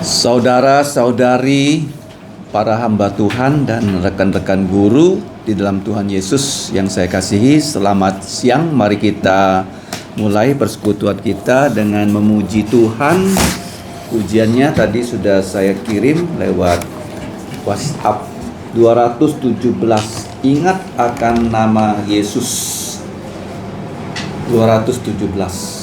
Saudara-saudari, para hamba Tuhan dan rekan-rekan guru di dalam Tuhan Yesus yang saya kasihi, selamat siang. Mari kita mulai persekutuan kita dengan memuji Tuhan. Pujiannya tadi sudah saya kirim lewat WhatsApp 217. Ingat akan nama Yesus. 217.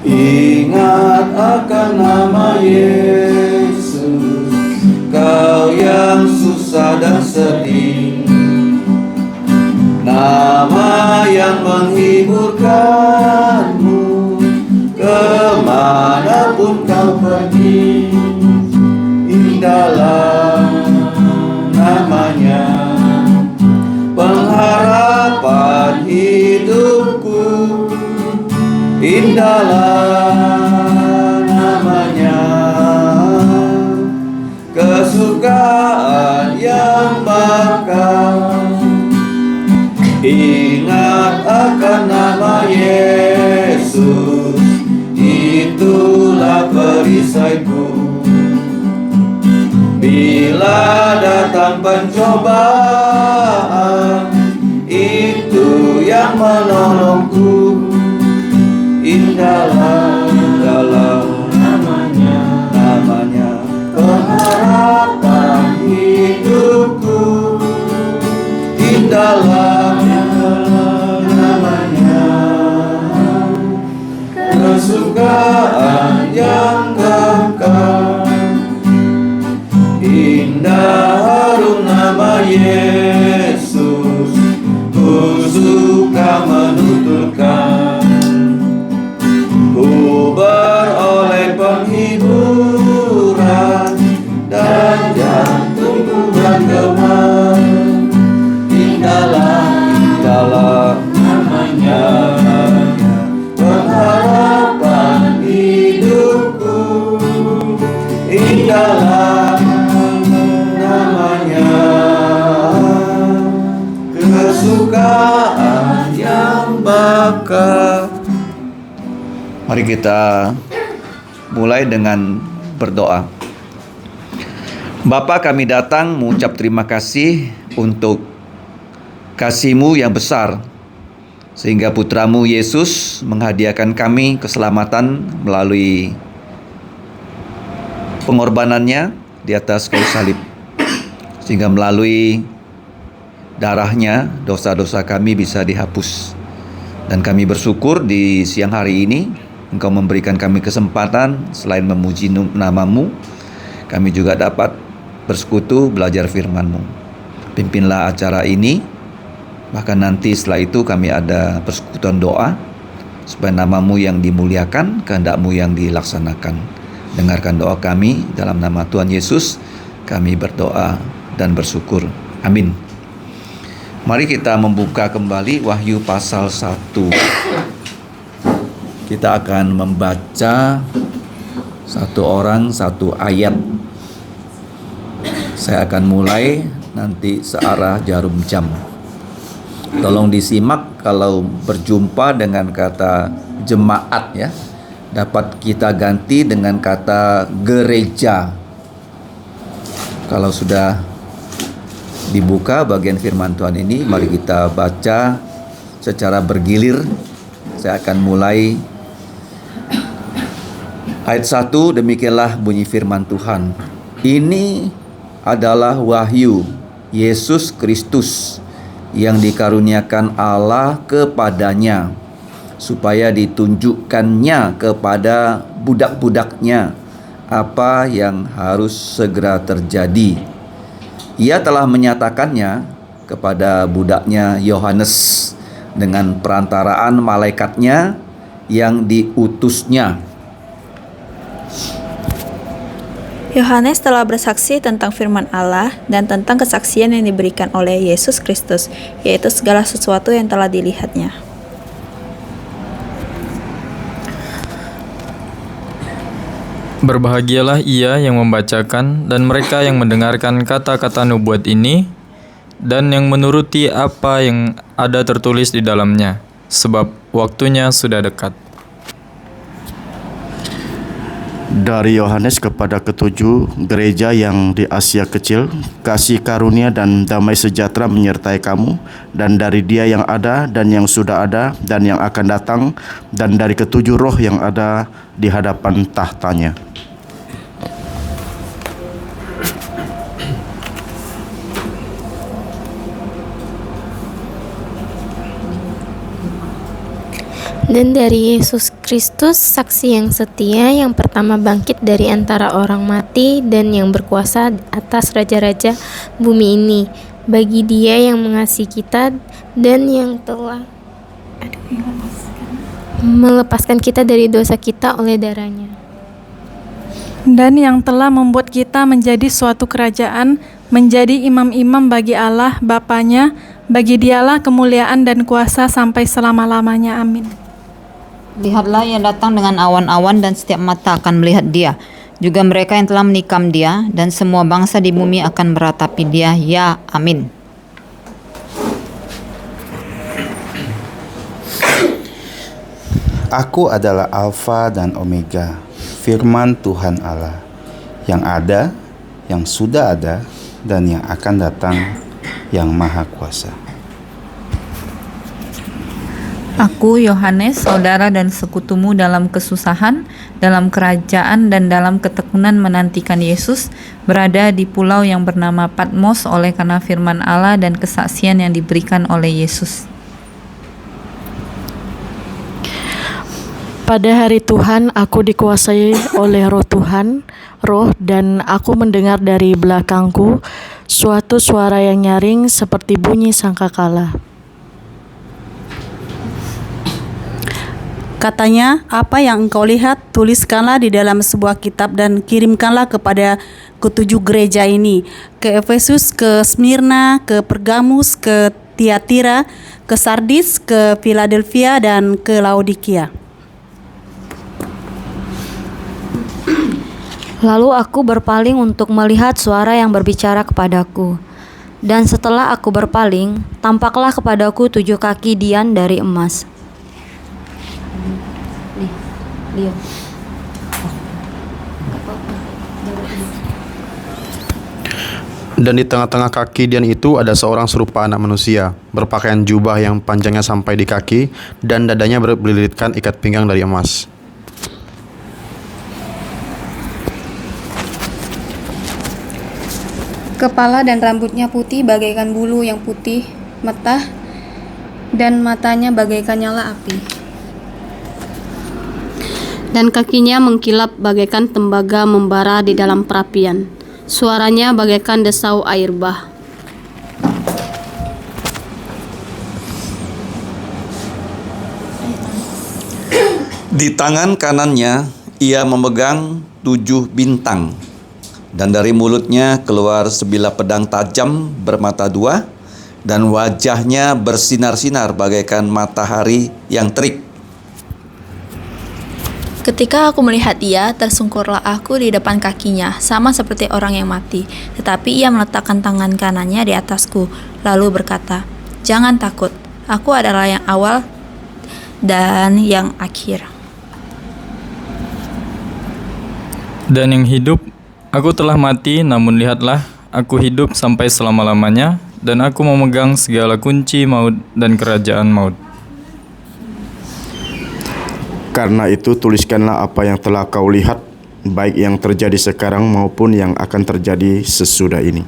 Ingat akan nama Yesus, kau yang susah dan sedih, nama yang menghiburkanmu kemanapun kau pergi. Indahlah namanya, pengharapan hidupku. Indahlah namanya, kesukaan yang bakal. Ingat akan nama Yesus, itulah perisaiku. Bila datang pencobaan, itu yang menolongku. Indahlah namanya, pengharapan hidupku. Indahlah namanya, kesukaan yang kekal. Indah harum nama Yesus, ku suka menuturkan. Ku beroleh penghiburan dan jantungku bergema. Indahlah namanya, pengharapan hidupku. Indahlah namanya, kesukaan yang bakal. Mari kita mulai dengan berdoa. Bapa, kami datang mengucap terima kasih untuk kasih-Mu yang besar, sehingga Putra-Mu Yesus menghadiahkan kami keselamatan melalui pengorbanannya di atas kayu salib, sehingga melalui darahnya dosa-dosa kami bisa dihapus. Dan kami bersyukur di siang hari ini Engkau memberikan kami kesempatan selain memuji nama-Mu, kami juga dapat bersekutu belajar firman-Mu. Pimpinlah acara ini, bahkan nanti setelah itu kami ada persekutuan doa, supaya nama-Mu yang dimuliakan, kehendak-Mu yang dilaksanakan. Dengarkan doa kami dalam nama Tuhan Yesus, kami berdoa dan bersyukur. Amin. Mari kita membuka kembali Wahyu pasal 1. Kita akan membaca satu orang satu ayat. Saya akan mulai nanti searah jarum jam. Tolong disimak kalau berjumpa dengan kata jemaat ya, dapat kita ganti dengan kata gereja. Kalau sudah dibuka bagian firman Tuhan ini, mari kita baca secara bergilir. Saya akan mulai ayat 1. Demikianlah bunyi firman Tuhan. Ini adalah wahyu Yesus Kristus yang dikaruniakan Allah kepadanya, supaya ditunjukkannya kepada budak-budaknya apa yang harus segera terjadi. Ia telah menyatakannya kepada budaknya Yohanes dengan perantaraan malaikatnya yang diutusnya. Yohanes telah bersaksi tentang firman Allah dan tentang kesaksian yang diberikan oleh Yesus Kristus, yaitu segala sesuatu yang telah dilihatnya. Berbahagialah ia yang membacakan dan mereka yang mendengarkan kata-kata nubuat ini dan yang menuruti apa yang ada tertulis di dalamnya, sebab waktunya sudah dekat. Dari Yohanes kepada ketujuh gereja yang di Asia Kecil, kasih karunia dan damai sejahtera menyertai kamu, dan dari Dia yang ada dan yang sudah ada dan yang akan datang, dan dari ketujuh roh yang ada di hadapan tahtanya. Dan dari Yesus Kristus, saksi yang setia, yang pertama bangkit dari antara orang mati dan yang berkuasa atas raja-raja bumi ini, bagi Dia yang mengasihi kita dan yang telah melepaskan kita dari dosa kita oleh darah-Nya, dan yang telah membuat kita menjadi suatu kerajaan, menjadi imam-imam bagi Allah Bapa-Nya. Bagi Dialah kemuliaan dan kuasa sampai selama-lamanya. Amin. Lihatlah, ia datang dengan awan-awan dan setiap mata akan melihat Dia. Juga mereka yang telah menikam Dia, dan semua bangsa di bumi akan meratapi Dia. Ya, amin. Aku adalah Alfa dan Omega, firman Tuhan Allah, yang ada, yang sudah ada, dan yang akan datang, yang Maha Kuasa. Aku, Yohanes, saudara dan sekutumu dalam kesusahan, dalam kerajaan, dan dalam ketekunan menantikan Yesus, berada di pulau yang bernama Patmos oleh karena firman Allah dan kesaksian yang diberikan oleh Yesus. Pada hari Tuhan, aku dikuasai oleh roh Tuhan, dan aku mendengar dari belakangku suatu suara yang nyaring seperti bunyi sangkakala. Katanya, apa yang engkau lihat, tuliskanlah di dalam sebuah kitab dan kirimkanlah kepada ketujuh gereja ini, ke Efesus, ke Smyrna, ke Pergamus, ke Tiatira, ke Sardis, ke Philadelphia, dan ke Laodikia. Lalu aku berpaling untuk melihat suara yang berbicara kepadaku. Dan setelah aku berpaling, tampaklah kepadaku 7 kaki dian dari emas. Dan di tengah-tengah kaki dian itu ada seorang serupa anak manusia, berpakaian jubah yang panjangnya sampai di kaki, dan dadanya berlilitkan ikat pinggang dari emas. Kepala dan rambutnya putih bagaikan bulu yang putih metah, dan matanya bagaikan nyala api. Dan kakinya mengkilap bagaikan tembaga membara di dalam perapian. Suaranya bagaikan desau air bah. Di tangan kanannya ia memegang 7 bintang, dan dari mulutnya keluar sebilah pedang tajam bermata 2, dan wajahnya bersinar-sinar bagaikan matahari yang terik. Ketika aku melihat dia, tersungkurlah aku di depan kakinya, sama seperti orang yang mati. Tetapi ia meletakkan tangan kanannya di atasku, lalu berkata, "Jangan takut, aku adalah yang awal dan yang akhir. Dan yang hidup, aku telah mati, namun lihatlah, aku hidup sampai selama-lamanya, dan aku memegang segala kunci maut dan kerajaan maut. Karena itu tuliskanlah apa yang telah kau lihat, baik yang terjadi sekarang maupun yang akan terjadi sesudah ini.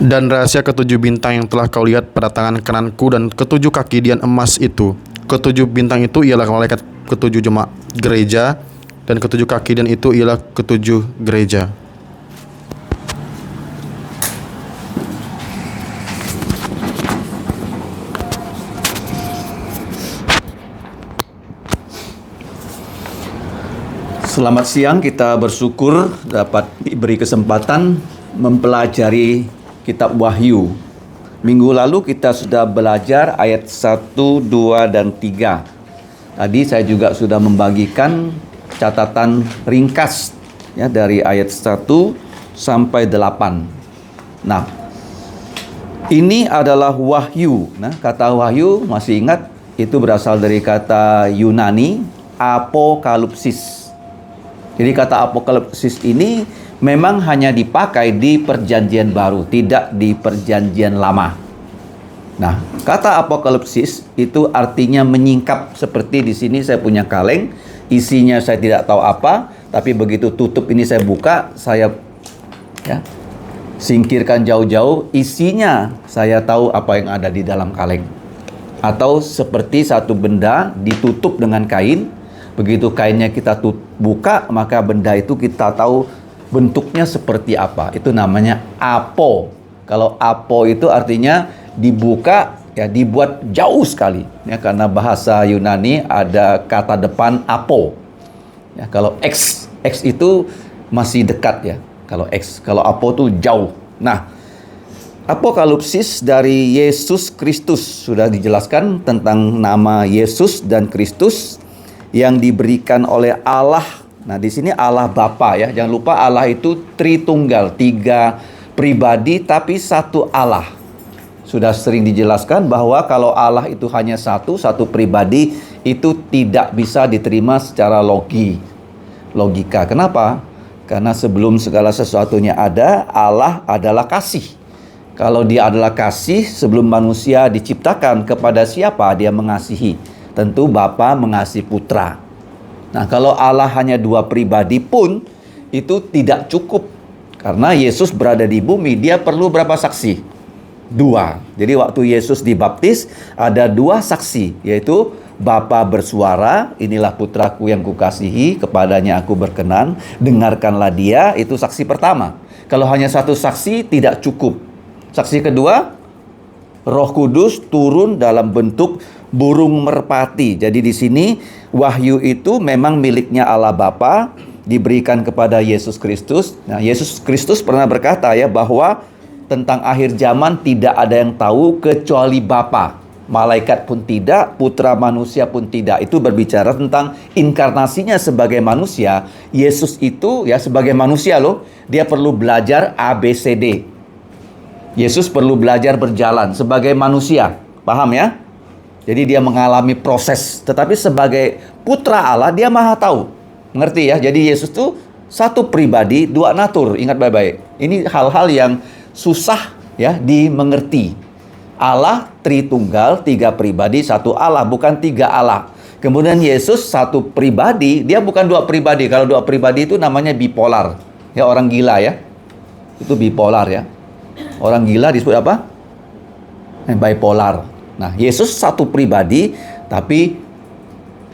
Dan rahasia 7 bintang yang telah kau lihat pada tangan kananku dan 7 kaki dian emas itu. 7 bintang itu ialah malaikat 7 jemaat gereja, dan 7 kaki dian itu ialah 7 gereja. Selamat siang, kita bersyukur dapat diberi kesempatan mempelajari kitab Wahyu. Minggu lalu kita sudah belajar ayat 1, 2, dan 3. Tadi saya juga sudah membagikan catatan ringkas ya dari ayat 1 sampai 8. Nah, ini adalah wahyu. Nah, kata wahyu masih ingat itu berasal dari kata Yunani apokalipsis. Jadi kata apokalipsis ini memang hanya dipakai di Perjanjian Baru, tidak di Perjanjian Lama. Nah, kata apokalipsis itu artinya menyingkap, seperti di sini saya punya kaleng, isinya saya tidak tahu apa, tapi begitu tutup ini saya buka, saya singkirkan jauh-jauh, isinya saya tahu apa yang ada di dalam kaleng. Atau seperti satu benda ditutup dengan kain, begitu kainnya kita buka, maka benda itu kita tahu bentuknya seperti apa. Itu namanya apo. Kalau apo itu artinya dibuka, ya dibuat jauh sekali. Ya, karena bahasa Yunani ada kata depan apo. Ya, kalau X itu masih dekat ya. Kalau apo itu jauh. Nah, apokalipsis dari Yesus Kristus, sudah dijelaskan tentang nama Yesus dan Kristus yang diberikan oleh Allah. Nah, di sini Allah Bapa ya. Jangan lupa Allah itu Tritunggal, 3 pribadi tapi satu Allah. Sudah sering dijelaskan bahwa kalau Allah itu hanya satu pribadi, itu tidak bisa diterima secara logika. Kenapa? Karena sebelum segala sesuatunya ada, Allah adalah kasih. Kalau dia adalah kasih, sebelum manusia diciptakan, kepada siapa dia mengasihi? Tentu Bapa mengasihi Putra. Nah, kalau Allah hanya 2 pribadi pun, itu tidak cukup. Karena Yesus berada di bumi, dia perlu berapa saksi? 2. Jadi waktu Yesus dibaptis, ada 2 saksi, yaitu Bapa bersuara, inilah putraku yang kukasihi, kepadanya aku berkenan, dengarkanlah dia, itu saksi pertama. Kalau hanya 1 saksi tidak cukup. Saksi kedua, Roh Kudus turun dalam bentuk burung merpati. Jadi di sini wahyu itu memang miliknya Allah Bapa, diberikan kepada Yesus Kristus. Nah, Yesus Kristus pernah berkata ya bahwa tentang akhir zaman tidak ada yang tahu kecuali Bapa. Malaikat pun tidak, putra manusia pun tidak. Itu berbicara tentang inkarnasinya sebagai manusia. Yesus itu ya sebagai manusia loh, dia perlu belajar ABCD. Yesus perlu belajar berjalan sebagai manusia. Paham ya? Jadi dia mengalami proses. Tetapi sebagai putra Allah, dia maha tahu. Mengerti ya? Jadi Yesus itu satu pribadi, 2 natur. Ingat baik-baik. Ini hal-hal yang susah ya dimengerti. Allah Tritunggal, 3 pribadi, 1 Allah, bukan 3 Allah. Kemudian Yesus satu pribadi, dia bukan 2 pribadi. Kalau 2 pribadi itu namanya bipolar. Ya, orang gila ya. Itu bipolar ya. Orang gila disebut apa? Bipolar. Nah, Yesus satu pribadi tapi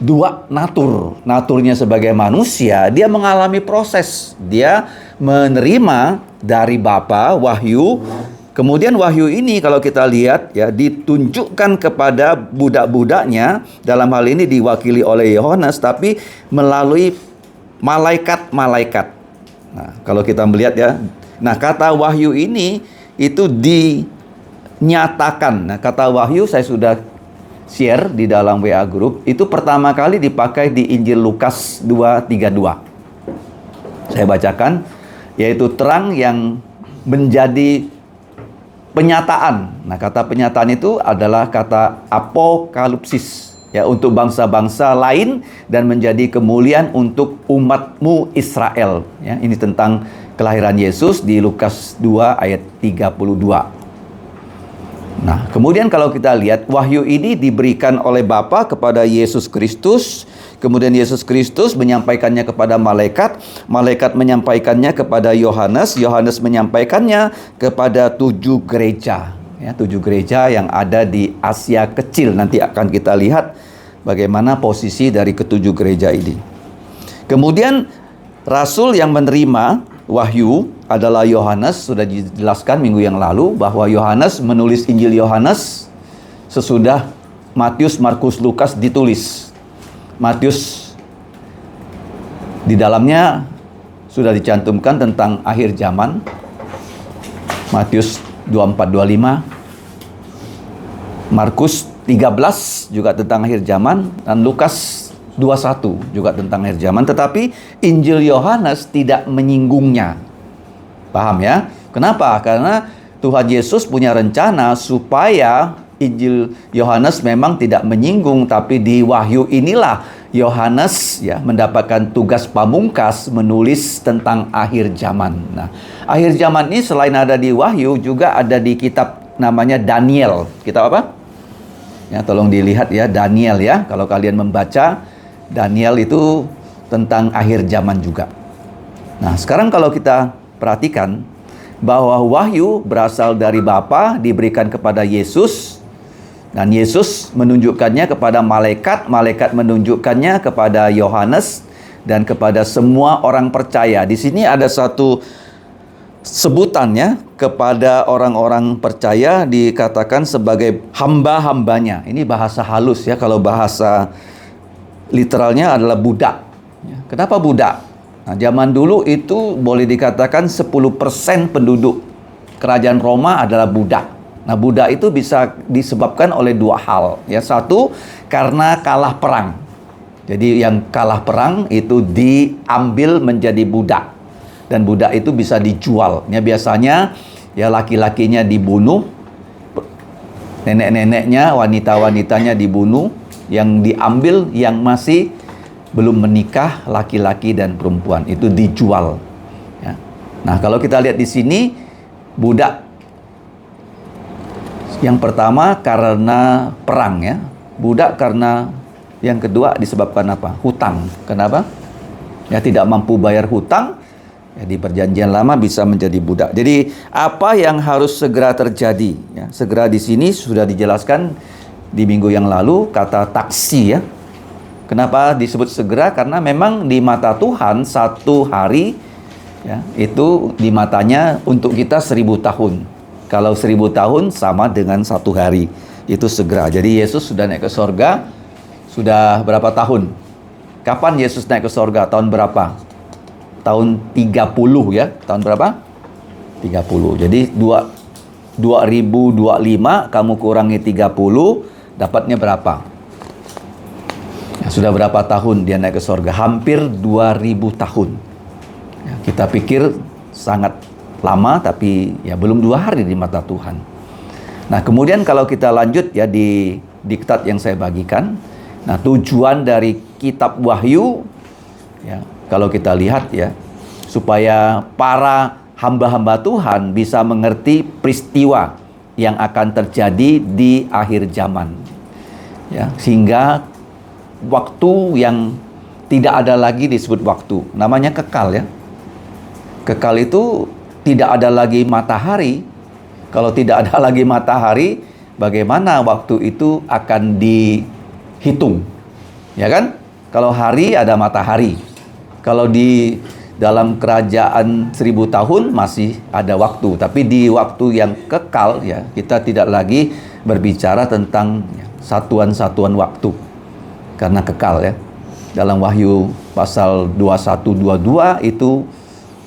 2 natur. Naturnya sebagai manusia, dia mengalami proses. Dia menerima dari Bapa wahyu. Kemudian wahyu ini kalau kita lihat ya ditunjukkan kepada budak-budaknya, dalam hal ini diwakili oleh Yohanes, tapi melalui malaikat-malaikat. Nah, kalau kita melihat ya, nah kata wahyu ini itu dinyatakan. Nah, kata wahyu saya sudah share di dalam WA group, itu pertama kali dipakai di Injil Lukas 2:32. Saya bacakan, yaitu terang yang menjadi penyataan. Nah, kata penyataan itu adalah kata apokalipsis ya, untuk bangsa-bangsa lain dan menjadi kemuliaan untuk umatmu Israel ya. Ini tentang kelahiran Yesus di Lukas 2 ayat 32. Nah, kemudian kalau kita lihat wahyu ini diberikan oleh Bapa kepada Yesus Kristus. Kemudian Yesus Kristus menyampaikannya kepada malaikat, malaikat menyampaikannya kepada Yohanes, Yohanes menyampaikannya kepada 7 gereja. Ya, 7 gereja yang ada di Asia Kecil. Nanti akan kita lihat bagaimana posisi dari ke-7 gereja ini. Kemudian rasul yang menerima wahyu adalah Yohanes. Sudah dijelaskan minggu yang lalu bahwa Yohanes menulis Injil Yohanes sesudah Matius, Markus, Lukas ditulis. Matius di dalamnya sudah dicantumkan tentang akhir zaman. Matius 24-25. Markus 13 juga tentang akhir zaman, dan Lukas 21 juga tentang akhir zaman, tetapi Injil Yohanes tidak menyinggungnya. Paham ya? Kenapa? Karena Tuhan Yesus punya rencana supaya Injil Yohanes memang tidak menyinggung, tapi di Wahyu inilah Yohanes ya mendapatkan tugas pamungkas menulis tentang akhir zaman. Nah, akhir zaman ini selain ada di Wahyu juga ada di kitab namanya Daniel. Kitab apa? Ya, tolong dilihat ya, Daniel ya. Kalau kalian membaca Daniel itu tentang akhir zaman juga. Nah, sekarang kalau kita perhatikan bahwa wahyu berasal dari Bapa, diberikan kepada Yesus, dan Yesus menunjukkannya kepada malaikat, malaikat menunjukkannya kepada Yohanes dan kepada semua orang percaya. Di sini ada satu sebutannya kepada orang-orang percaya dikatakan sebagai hamba-hambanya. Ini bahasa halus ya, kalau bahasa literalnya adalah budak. Kenapa budak? Nah, zaman dulu itu boleh dikatakan 10% penduduk kerajaan Roma adalah budak. Nah, budak itu bisa disebabkan oleh dua hal. Ya, satu, karena kalah perang. Jadi yang kalah perang itu diambil menjadi budak. Dan budak itu bisa dijual. Ya, biasanya ya laki-lakinya dibunuh, nenek-neneknya, wanita-wanitanya dibunuh, yang diambil yang masih belum menikah, laki-laki dan perempuan itu dijual. Ya. Nah, kalau kita lihat di sini, budak yang pertama karena perang ya. Budak karena yang kedua disebabkan apa? Hutang. Kenapa? Ya, tidak mampu bayar hutang. Ya, di perjanjian lama bisa menjadi budak. Jadi apa yang harus segera terjadi? Ya, segera di sini sudah dijelaskan di minggu yang lalu kata taksi ya. Kenapa disebut segera? Karena memang di mata Tuhan satu hari ya, itu di matanya untuk kita 1000 tahun. Kalau 1000 tahun sama dengan satu hari. Itu segera. Jadi Yesus sudah naik ke sorga. Sudah berapa tahun? Kapan Yesus naik ke sorga? Tahun berapa? Tahun 30 ya. Tahun berapa? 30. Jadi 2025 kamu kurangi 30, dapatnya berapa? Ya, sudah berapa tahun dia naik ke sorga? Hampir 2000 tahun. Ya, kita pikir sangat lama, tapi ya belum 2 hari di mata Tuhan. Nah, kemudian kalau kita lanjut ya di diktat yang saya bagikan. Nah, tujuan dari kitab Wahyu ya, kalau kita lihat ya, supaya para hamba-hamba Tuhan bisa mengerti peristiwa yang akan terjadi di akhir zaman. Ya, sehingga waktu yang tidak ada lagi disebut waktu, namanya kekal ya. Kekal itu tidak ada lagi matahari. Kalau tidak ada lagi matahari, bagaimana waktu itu akan dihitung? Ya kan? Kalau hari ada matahari. Kalau di dalam kerajaan 1000 tahun masih ada waktu, tapi di waktu yang kekal ya, kita tidak lagi berbicara tentang satuan-satuan waktu karena kekal ya. Dalam Wahyu pasal 21-22 itu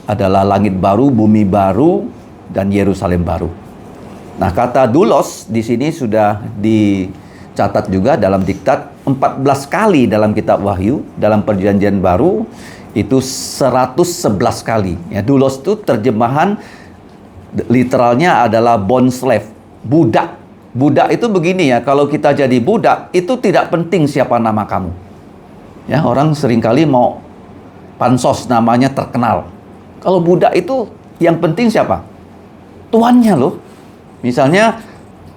adalah langit baru, bumi baru, dan Yerusalem baru. Nah, kata doulos di sini sudah dicatat juga dalam diktat 14 kali dalam kitab Wahyu. Dalam perjanjian baru itu 111 kali. Ya, doulos itu terjemahan literalnya adalah bond slave, budak. Budak itu begini ya, kalau kita jadi budak itu tidak penting siapa nama kamu. Ya, orang seringkali mau pansos namanya terkenal. Kalau budak itu yang penting siapa? Tuannya loh. Misalnya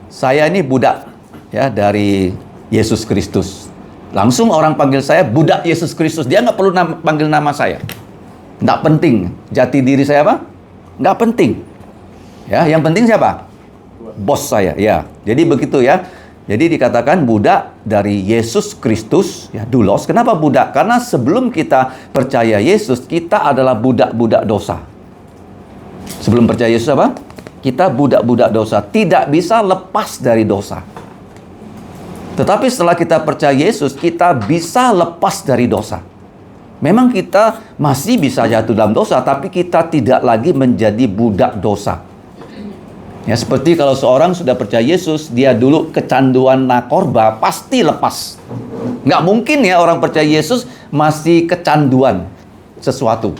saya ini budak ya dari Yesus Kristus. Langsung orang panggil saya budak Yesus Kristus. Dia nggak perlu panggil nama saya. Nggak penting. Jati diri saya apa? Nggak penting. Ya, yang penting siapa? Bos saya. Ya, jadi begitu ya. Jadi dikatakan budak dari Yesus Kristus, ya, doulos. Kenapa budak? Karena sebelum kita percaya Yesus, kita adalah budak-budak dosa. Sebelum percaya Yesus apa? Kita budak-budak dosa, tidak bisa lepas dari dosa. Tetapi setelah kita percaya Yesus, kita bisa lepas dari dosa. Memang kita masih bisa jatuh dalam dosa, tapi kita tidak lagi menjadi budak dosa. Ya, seperti kalau seorang sudah percaya Yesus, dia dulu kecanduan narkoba, pasti lepas. Nggak mungkin ya orang percaya Yesus masih kecanduan sesuatu.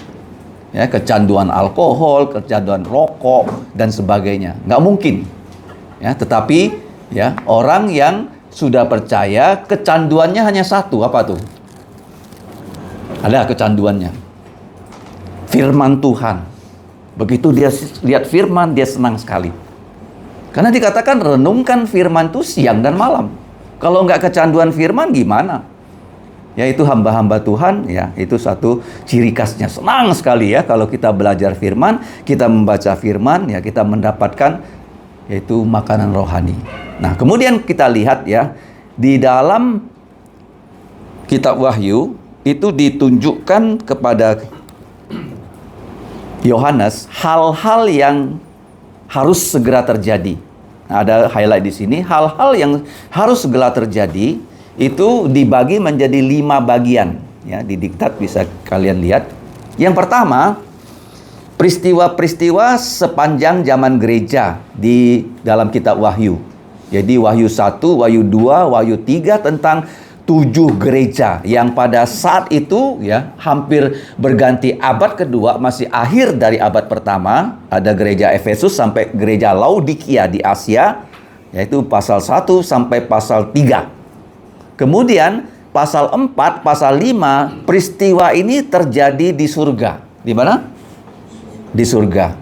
Ya, kecanduan alkohol, kecanduan rokok, dan sebagainya. Nggak mungkin. Ya, tetapi ya orang yang sudah percaya, kecanduannya hanya satu. Apa tuh? Ada kecanduannya. Firman Tuhan. Begitu dia lihat firman, dia senang sekali. Karena dikatakan renungkan firman itu siang dan malam. Kalau nggak kecanduan firman gimana? Ya, itu hamba-hamba Tuhan, ya itu satu ciri khasnya. Senang sekali ya kalau kita belajar firman, kita membaca firman, ya kita mendapatkan yaitu makanan rohani. Nah, kemudian kita lihat ya di dalam kitab Wahyu itu ditunjukkan kepada Yohanes hal-hal yang harus segera terjadi. Nah, ada highlight di sini, hal-hal yang harus segera terjadi itu dibagi menjadi 5 bagian. Ya, di diktat bisa kalian lihat. Yang pertama, peristiwa-peristiwa sepanjang zaman gereja di dalam kitab Wahyu. Jadi Wahyu 1, Wahyu 2, Wahyu 3 tentang 7 gereja yang pada saat itu ya hampir berganti abad kedua, masih akhir dari abad pertama. Ada gereja Efesus sampai gereja Laodikia di Asia, yaitu pasal 1 sampai pasal 3. Kemudian pasal 4, pasal 5, peristiwa ini terjadi di surga. Di mana? Di surga.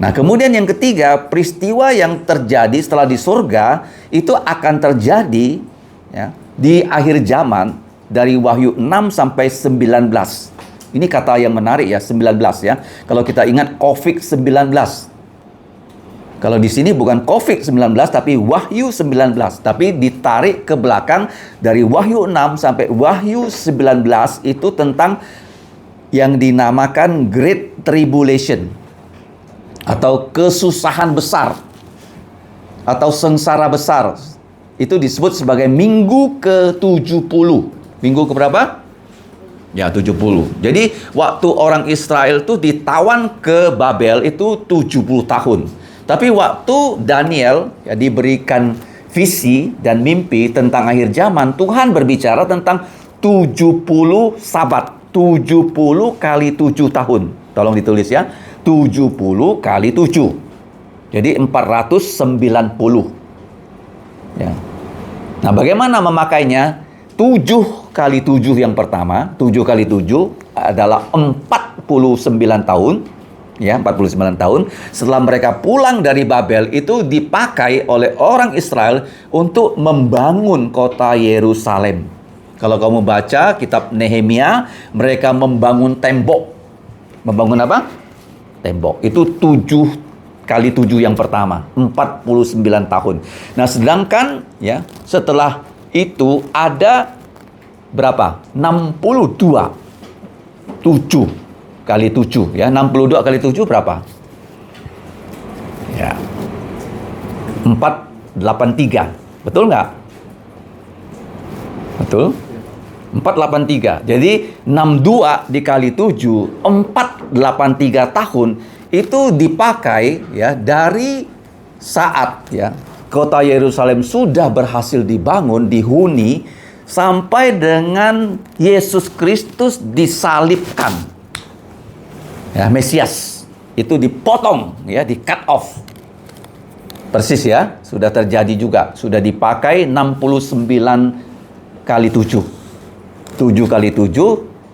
Nah, kemudian yang ketiga, peristiwa yang terjadi setelah di surga itu akan terjadi ya di akhir zaman dari Wahyu 6 sampai 19. Ini kata yang menarik ya, 19 ya. Kalau kita ingat COVID-19. Kalau di sini bukan COVID-19 tapi Wahyu 19. Tapi ditarik ke belakang dari Wahyu 6 sampai Wahyu 19 itu tentang yang dinamakan Great Tribulation atau kesusahan besar atau sengsara besar. Itu disebut sebagai minggu ke-70. Minggu ke berapa? Ya, 70. Jadi waktu orang Israel itu ditawan ke Babel itu 70 tahun. Tapi waktu Daniel ya diberikan visi dan mimpi tentang akhir zaman, Tuhan berbicara tentang 70 sabat. 70 kali 7 tahun. Tolong ditulis ya. 70 kali 7. Jadi 490. Ya. Nah, bagaimana memakainya? 7 kali 7 yang pertama, 7 kali 7 adalah 49 tahun. Ya, 49 tahun. Setelah mereka pulang dari Babel, itu dipakai oleh orang Israel untuk membangun kota Yerusalem. Kalau kamu baca kitab Nehemia, mereka membangun tembok. Membangun apa? Tembok. Itu 7 kali 7 yang pertama, 49 tahun. Nah, sedangkan ya setelah itu ada berapa? 62. 7 kali 7 ya. 62 kali 7 berapa? Ya. 483. Betul nggak? Betul? 483. Jadi 62 dikali 7, 483 tahun. Itu dipakai ya dari saat ya kota Yerusalem sudah berhasil dibangun, dihuni, sampai dengan Yesus Kristus disalibkan. Ya, Mesias itu dipotong ya, di cut off. Persis ya, sudah terjadi juga, sudah dipakai 69 kali 7. 7 kali 7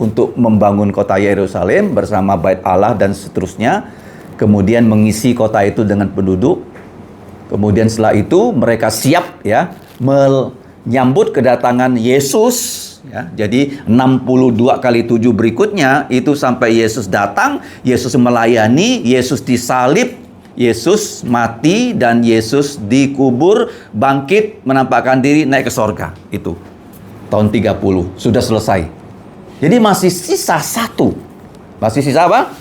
untuk membangun kota Yerusalem bersama Bait Allah dan seterusnya. Kemudian mengisi kota itu dengan penduduk. Kemudian setelah itu mereka siap ya menyambut kedatangan Yesus ya. Jadi 62 kali 7 berikutnya itu sampai Yesus datang, Yesus melayani, Yesus disalib, Yesus mati, dan Yesus dikubur, bangkit, menampakkan diri, naik ke sorga. Itu tahun 30 sudah selesai. Jadi masih sisa 1. Masih sisa apa?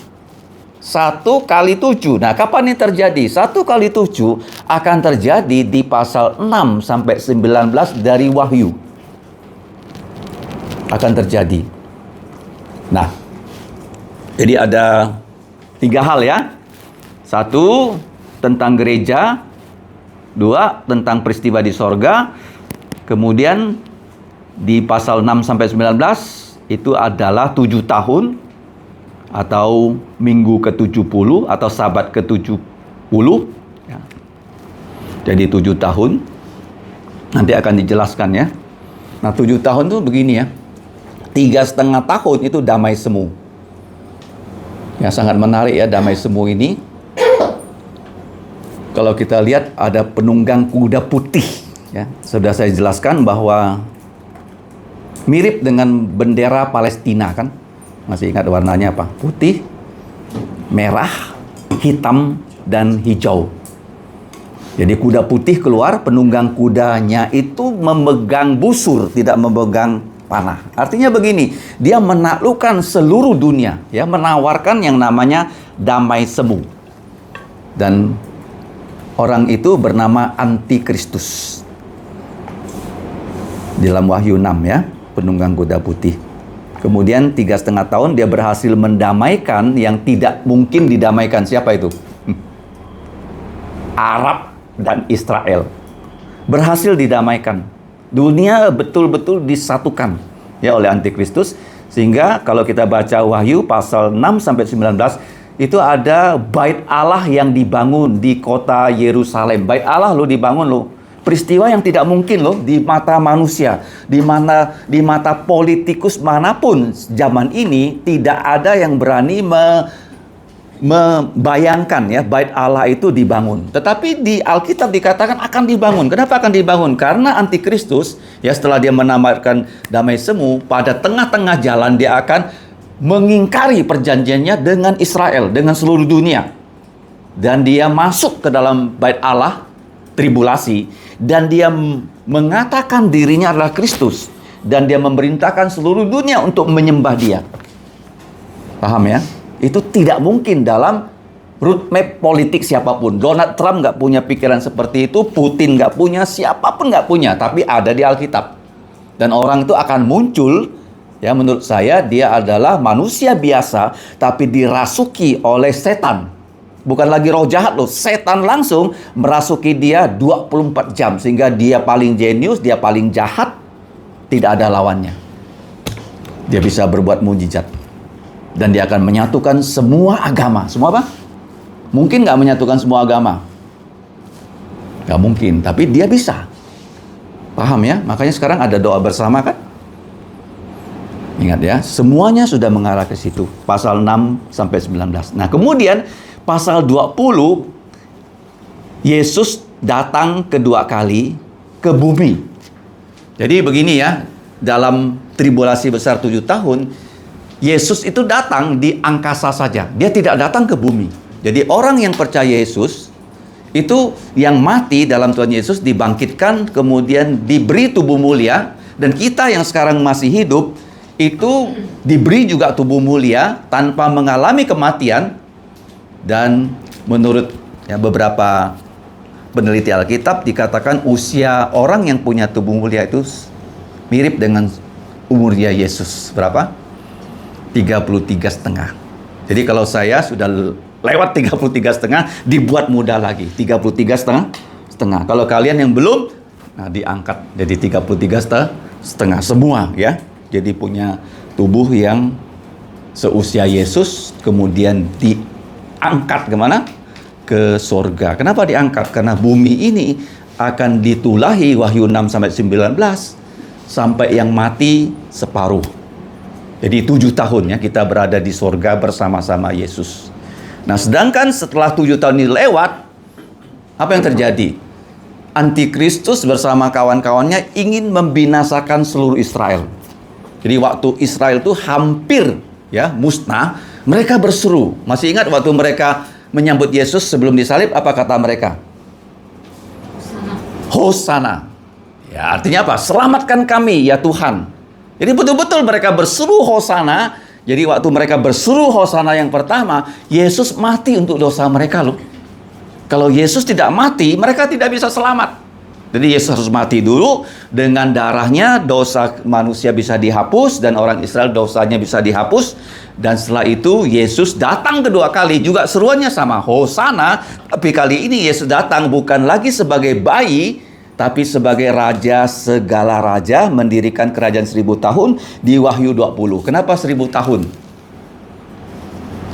1 kali 7. Nah, kapan ini terjadi? 1 kali 7 akan terjadi di pasal 6 sampai 19 dari Wahyu. Akan terjadi. Nah, jadi ada 3 hal ya. 1, tentang gereja, 2 tentang peristiwa di sorga, kemudian di pasal 6 sampai 19 itu adalah 7 tahun atau minggu ke-70 atau sabat ke-70 ya. Jadi 7 tahun nanti akan dijelaskan ya. Nah 7 tahun itu begini ya, 3,5 tahun itu damai semu ya, sangat menarik ya damai semu ini. Kalau kita lihat ada penunggang kuda putih ya, sudah saya jelaskan bahwa mirip dengan bendera Palestina kan. Masih ingat warnanya apa? Putih, merah, hitam, dan hijau. Jadi kuda putih keluar, penunggang kudanya itu memegang busur, tidak memegang panah. Artinya begini, dia menaklukkan seluruh dunia, ya, menawarkan yang namanya damai semu. Dan orang itu bernama Antikristus. Dalam Wahyu 6 ya, penunggang kuda putih. Kemudian 3,5 tahun dia berhasil mendamaikan yang tidak mungkin didamaikan. Siapa itu? Arab dan Israel. Berhasil didamaikan. Dunia betul-betul disatukan ya oleh Antikristus. Sehingga kalau kita baca Wahyu pasal 6 sampai 19 itu ada bait Allah yang dibangun di kota Yerusalem. Bait Allah lo dibangun lo. Peristiwa yang tidak mungkin loh di mata manusia, di mata politikus manapun zaman ini tidak ada yang berani membayangkan ya bait Allah itu dibangun. Tetapi di Alkitab dikatakan akan dibangun. Kenapa akan dibangun? Karena Antikristus ya setelah dia menamatkan damai semu, pada tengah-tengah jalan dia akan mengingkari perjanjiannya dengan Israel, dengan seluruh dunia. Dan dia masuk ke dalam bait Allah, tribulasi, dan dia mengatakan dirinya adalah Kristus, dan dia memerintahkan seluruh dunia untuk menyembah dia. Paham ya? Itu tidak mungkin dalam roadmap politik siapapun. Donald Trump nggak punya pikiran seperti itu, Putin nggak punya, siapapun nggak punya, tapi ada di Alkitab. Dan orang itu akan muncul, ya menurut saya dia adalah manusia biasa, tapi dirasuki oleh setan. Bukan lagi roh jahat loh, setan langsung merasuki dia 24 jam. Sehingga dia paling jenius, dia paling jahat, tidak ada lawannya. Dia bisa berbuat mujizat. Dan dia akan menyatukan semua agama. Semua apa? Mungkin nggak menyatukan semua agama? Nggak mungkin, tapi dia bisa. Paham ya? Makanya sekarang ada doa bersama kan? Ingat ya, semuanya sudah mengarah ke situ. Pasal 6 sampai 19. Nah kemudian pasal 20, Yesus datang kedua kali ke bumi. Jadi begini ya, dalam tribulasi besar 7 tahun, Yesus itu datang di angkasa saja. Dia tidak datang ke bumi. Jadi orang yang percaya Yesus, itu yang mati dalam Tuhan Yesus dibangkitkan, kemudian diberi tubuh mulia. Dan kita yang sekarang masih hidup, itu diberi juga tubuh mulia tanpa mengalami kematian. Dan menurut ya, beberapa peneliti Alkitab dikatakan usia orang yang punya tubuh mulia itu mirip dengan umurnya Yesus. Berapa? 33,5. Jadi kalau saya sudah lewat 33,5, dibuat muda lagi. 33,5. Kalau kalian yang belum, nah diangkat jadi 33,5 semua ya. Jadi punya tubuh yang seusia Yesus, kemudian diangkat kemana? Ke sorga. Kenapa diangkat? Karena bumi ini akan ditulahi Wahyu 6 sampai 19 sampai yang mati separuh. Jadi 7 tahun ya kita berada di sorga bersama-sama Yesus. Nah sedangkan setelah 7 tahun ini lewat, apa yang terjadi? Antikristus bersama kawan-kawannya ingin membinasakan seluruh Israel. Jadi waktu Israel itu hampir ya musnah, mereka berseru. Masih ingat waktu mereka menyambut Yesus sebelum disalib, apa kata mereka? Hosana. Ya, artinya apa? Selamatkan kami ya Tuhan. Jadi betul-betul mereka berseru Hosana. Jadi waktu mereka berseru Hosana yang pertama, Yesus mati untuk dosa mereka loh. Kalau Yesus tidak mati, mereka tidak bisa selamat. Jadi Yesus harus mati dulu, dengan darahnya dosa manusia bisa dihapus dan orang Israel dosanya bisa dihapus. Dan setelah itu Yesus datang kedua kali, juga seruannya sama, Hosana. Tapi kali ini Yesus datang bukan lagi sebagai bayi, tapi sebagai raja segala raja, mendirikan kerajaan 1000 tahun di Wahyu 20. Kenapa 1000 tahun?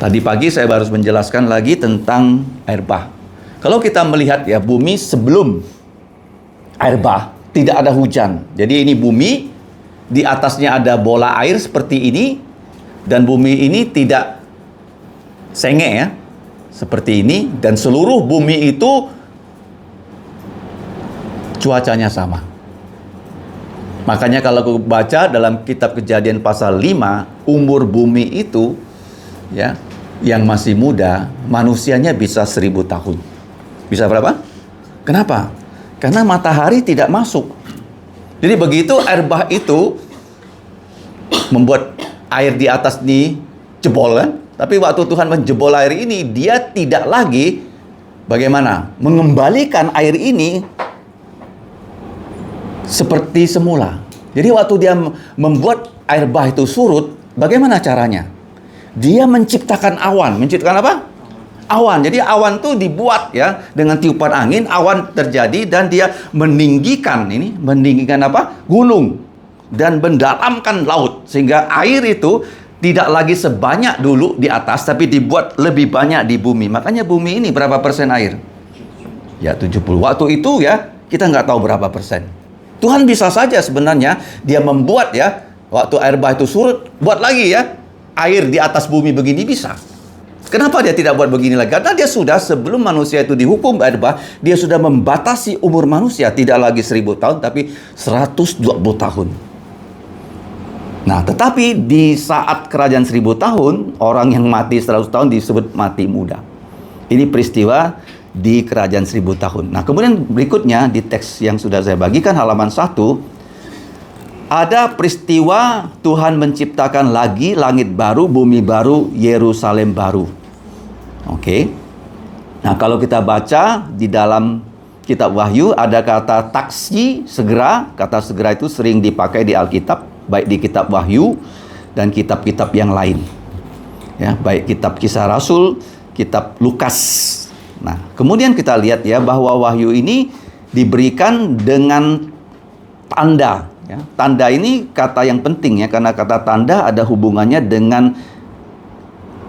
Tadi pagi saya baru menjelaskan lagi tentang air bah. Kalau kita melihat ya, bumi sebelum air bah tidak ada hujan. Jadi ini bumi, di atasnya ada bola air seperti ini, dan bumi ini tidak senge ya, seperti ini, dan seluruh bumi itu cuacanya sama. Makanya kalau aku baca dalam kitab Kejadian pasal 5, umur bumi itu ya, yang masih muda, manusianya bisa 1000 tahun. Bisa berapa? Kenapa? Karena matahari tidak masuk. Jadi begitu air bah itu membuat air di atas ini jebol kan? Tapi waktu Tuhan menjebol air ini, dia tidak lagi bagaimana? Mengembalikan air ini seperti semula. Jadi waktu dia membuat air bah itu surut, bagaimana caranya? Dia menciptakan awan. Menciptakan apa? Awan. Jadi awan itu dibuat ya dengan tiupan angin, awan terjadi dan dia meninggikan apa? Gunung dan mendalamkan laut sehingga air itu tidak lagi sebanyak dulu di atas tapi dibuat lebih banyak di bumi. Makanya bumi ini berapa persen air? Ya 70. Waktu itu ya kita nggak tahu berapa persen. Tuhan bisa saja sebenarnya dia membuat ya waktu air bah itu surut, buat lagi ya air di atas bumi begini bisa. Kenapa dia tidak buat begini lagi? Karena dia sudah sebelum manusia itu dihukum air bah, dia sudah membatasi umur manusia tidak lagi 1000 tahun tapi 120 tahun. Nah, tetapi di saat kerajaan 1000 tahun, orang yang mati 100 tahun disebut mati muda. Ini peristiwa di kerajaan 1000 tahun. Nah, kemudian berikutnya di teks yang sudah saya bagikan halaman 1, ada peristiwa Tuhan menciptakan lagi langit baru, bumi baru, Yerusalem baru. Oke. Nah, kalau kita baca di dalam kitab Wahyu ada kata taksi segera. Kata segera itu sering dipakai di Alkitab, baik di kitab Wahyu dan kitab-kitab yang lain. Ya, baik kitab Kisah Rasul, kitab Lukas. Nah, kemudian kita lihat ya bahwa Wahyu ini diberikan dengan tanda. Ya. Tanda ini kata yang penting ya, karena kata tanda ada hubungannya dengan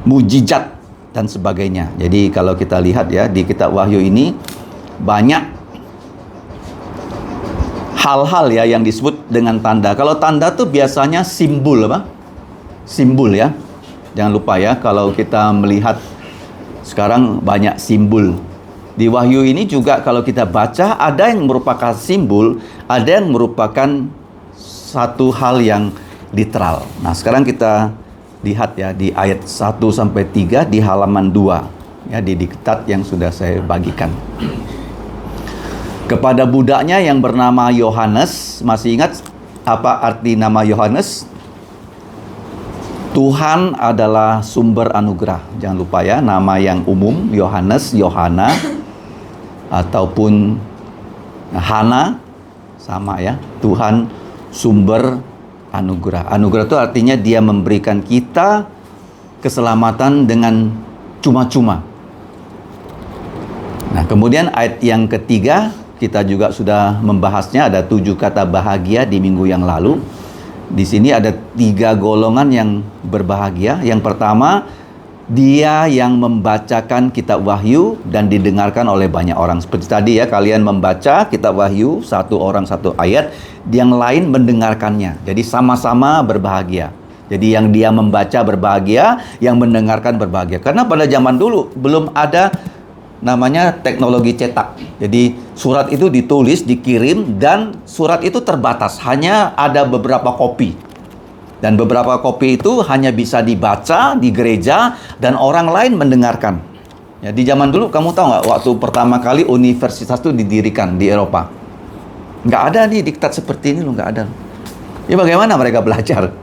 mujizat dan sebagainya. Jadi kalau kita lihat ya di kitab Wahyu ini banyak hal-hal ya yang disebut dengan tanda. Kalau tanda tuh biasanya simbol apa? Simbol ya. Jangan lupa ya kalau kita melihat sekarang banyak simbol. Di Wahyu ini juga kalau kita baca ada yang merupakan simbol, ada yang merupakan satu hal yang literal. Nah, sekarang kita lihat ya di ayat 1-3 di halaman 2 ya di diktat yang sudah saya bagikan. Kepada budaknya yang bernama Yohanes, masih ingat apa arti nama Yohanes? Tuhan adalah sumber anugerah. Jangan lupa ya, nama yang umum Yohanes, Yohana ataupun Hana sama ya. Tuhan sumber anugerah. Anugerah itu artinya dia memberikan kita keselamatan dengan cuma-cuma. Nah, kemudian ayat yang ketiga kita juga sudah membahasnya, ada 7 kata bahagia di minggu yang lalu. Di sini ada 3 golongan yang berbahagia. Yang pertama, dia yang membacakan kitab Wahyu dan didengarkan oleh banyak orang. Seperti tadi ya, kalian membaca kitab Wahyu, 1 orang 1 ayat, yang lain mendengarkannya. Jadi sama-sama berbahagia. Jadi yang dia membaca berbahagia, yang mendengarkan berbahagia. Karena pada zaman dulu belum ada namanya teknologi cetak. Jadi surat itu ditulis, dikirim, dan surat itu terbatas. Hanya ada beberapa kopi. Dan beberapa kopi itu hanya bisa dibaca di gereja dan orang lain mendengarkan. Ya, di zaman dulu kamu tahu nggak waktu pertama kali universitas itu didirikan di Eropa? Nggak ada nih diktat seperti ini loh, nggak ada. Ya bagaimana mereka belajar?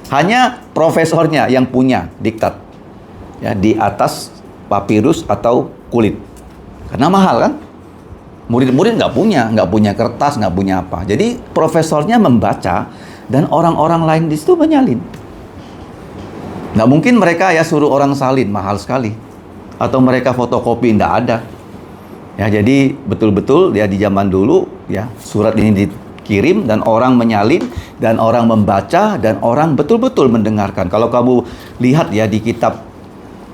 Hanya profesornya yang punya diktat. Ya, di atas papirus atau kulit. Karena mahal kan? Murid-murid nggak punya kertas, nggak punya apa. Jadi profesornya membaca dan orang-orang lain di situ menyalin. Nggak mungkin mereka ya suruh orang salin, mahal sekali. Atau mereka fotokopi, nggak ada. Ya, jadi betul-betul ya di zaman dulu ya surat ini dikirim dan orang menyalin dan orang membaca dan orang betul-betul mendengarkan. Kalau kamu lihat ya di kitab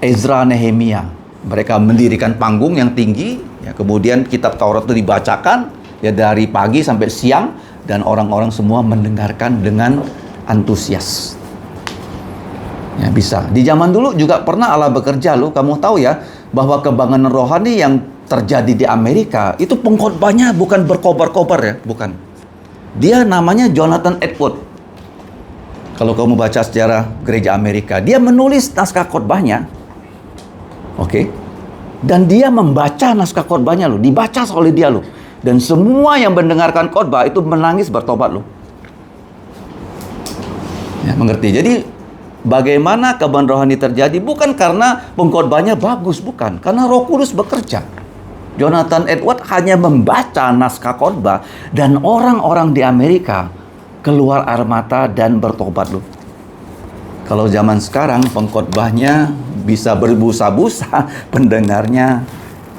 Ezra Nehemia, mereka mendirikan panggung yang tinggi, ya, kemudian kitab Taurat itu dibacakan ya dari pagi sampai siang dan orang-orang semua mendengarkan dengan antusias. Ya, bisa. Di zaman dulu juga pernah Allah bekerja loh. Kamu tahu ya bahwa kebangunan rohani yang terjadi di Amerika itu pengkhotbahnya bukan berkobar-kobar ya, bukan. Dia namanya Jonathan Edwards. Kalau kamu baca sejarah gereja Amerika, dia menulis naskah khotbahnya. Oke. Dan dia membaca naskah khotbahnya loh, dibaca oleh dia loh. Dan semua yang mendengarkan khotbah itu menangis bertobat loh. Ya, mengerti? Jadi bagaimana kebangunan rohani terjadi bukan karena pengkhotbahnya bagus, bukan. Karena Roh Kudus bekerja. Jonathan Edwards hanya membaca naskah khotbah dan orang-orang di Amerika keluar air mata dan bertobat loh. Kalau zaman sekarang pengkhotbahnya bisa berbusa-busa, pendengarnya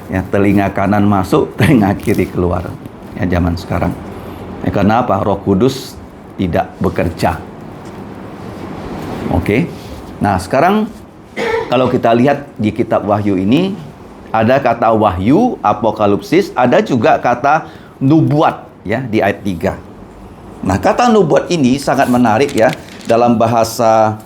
ya telinga kanan masuk, telinga kiri keluar. Ya zaman sekarang. Ya, karena apa? Roh Kudus tidak bekerja. Oke. Nah, sekarang kalau kita lihat di kitab Wahyu ini ada kata wahyu, apokalipsis, ada juga kata nubuat ya di ayat 3. Nah, kata nubuat ini sangat menarik ya. Dalam bahasa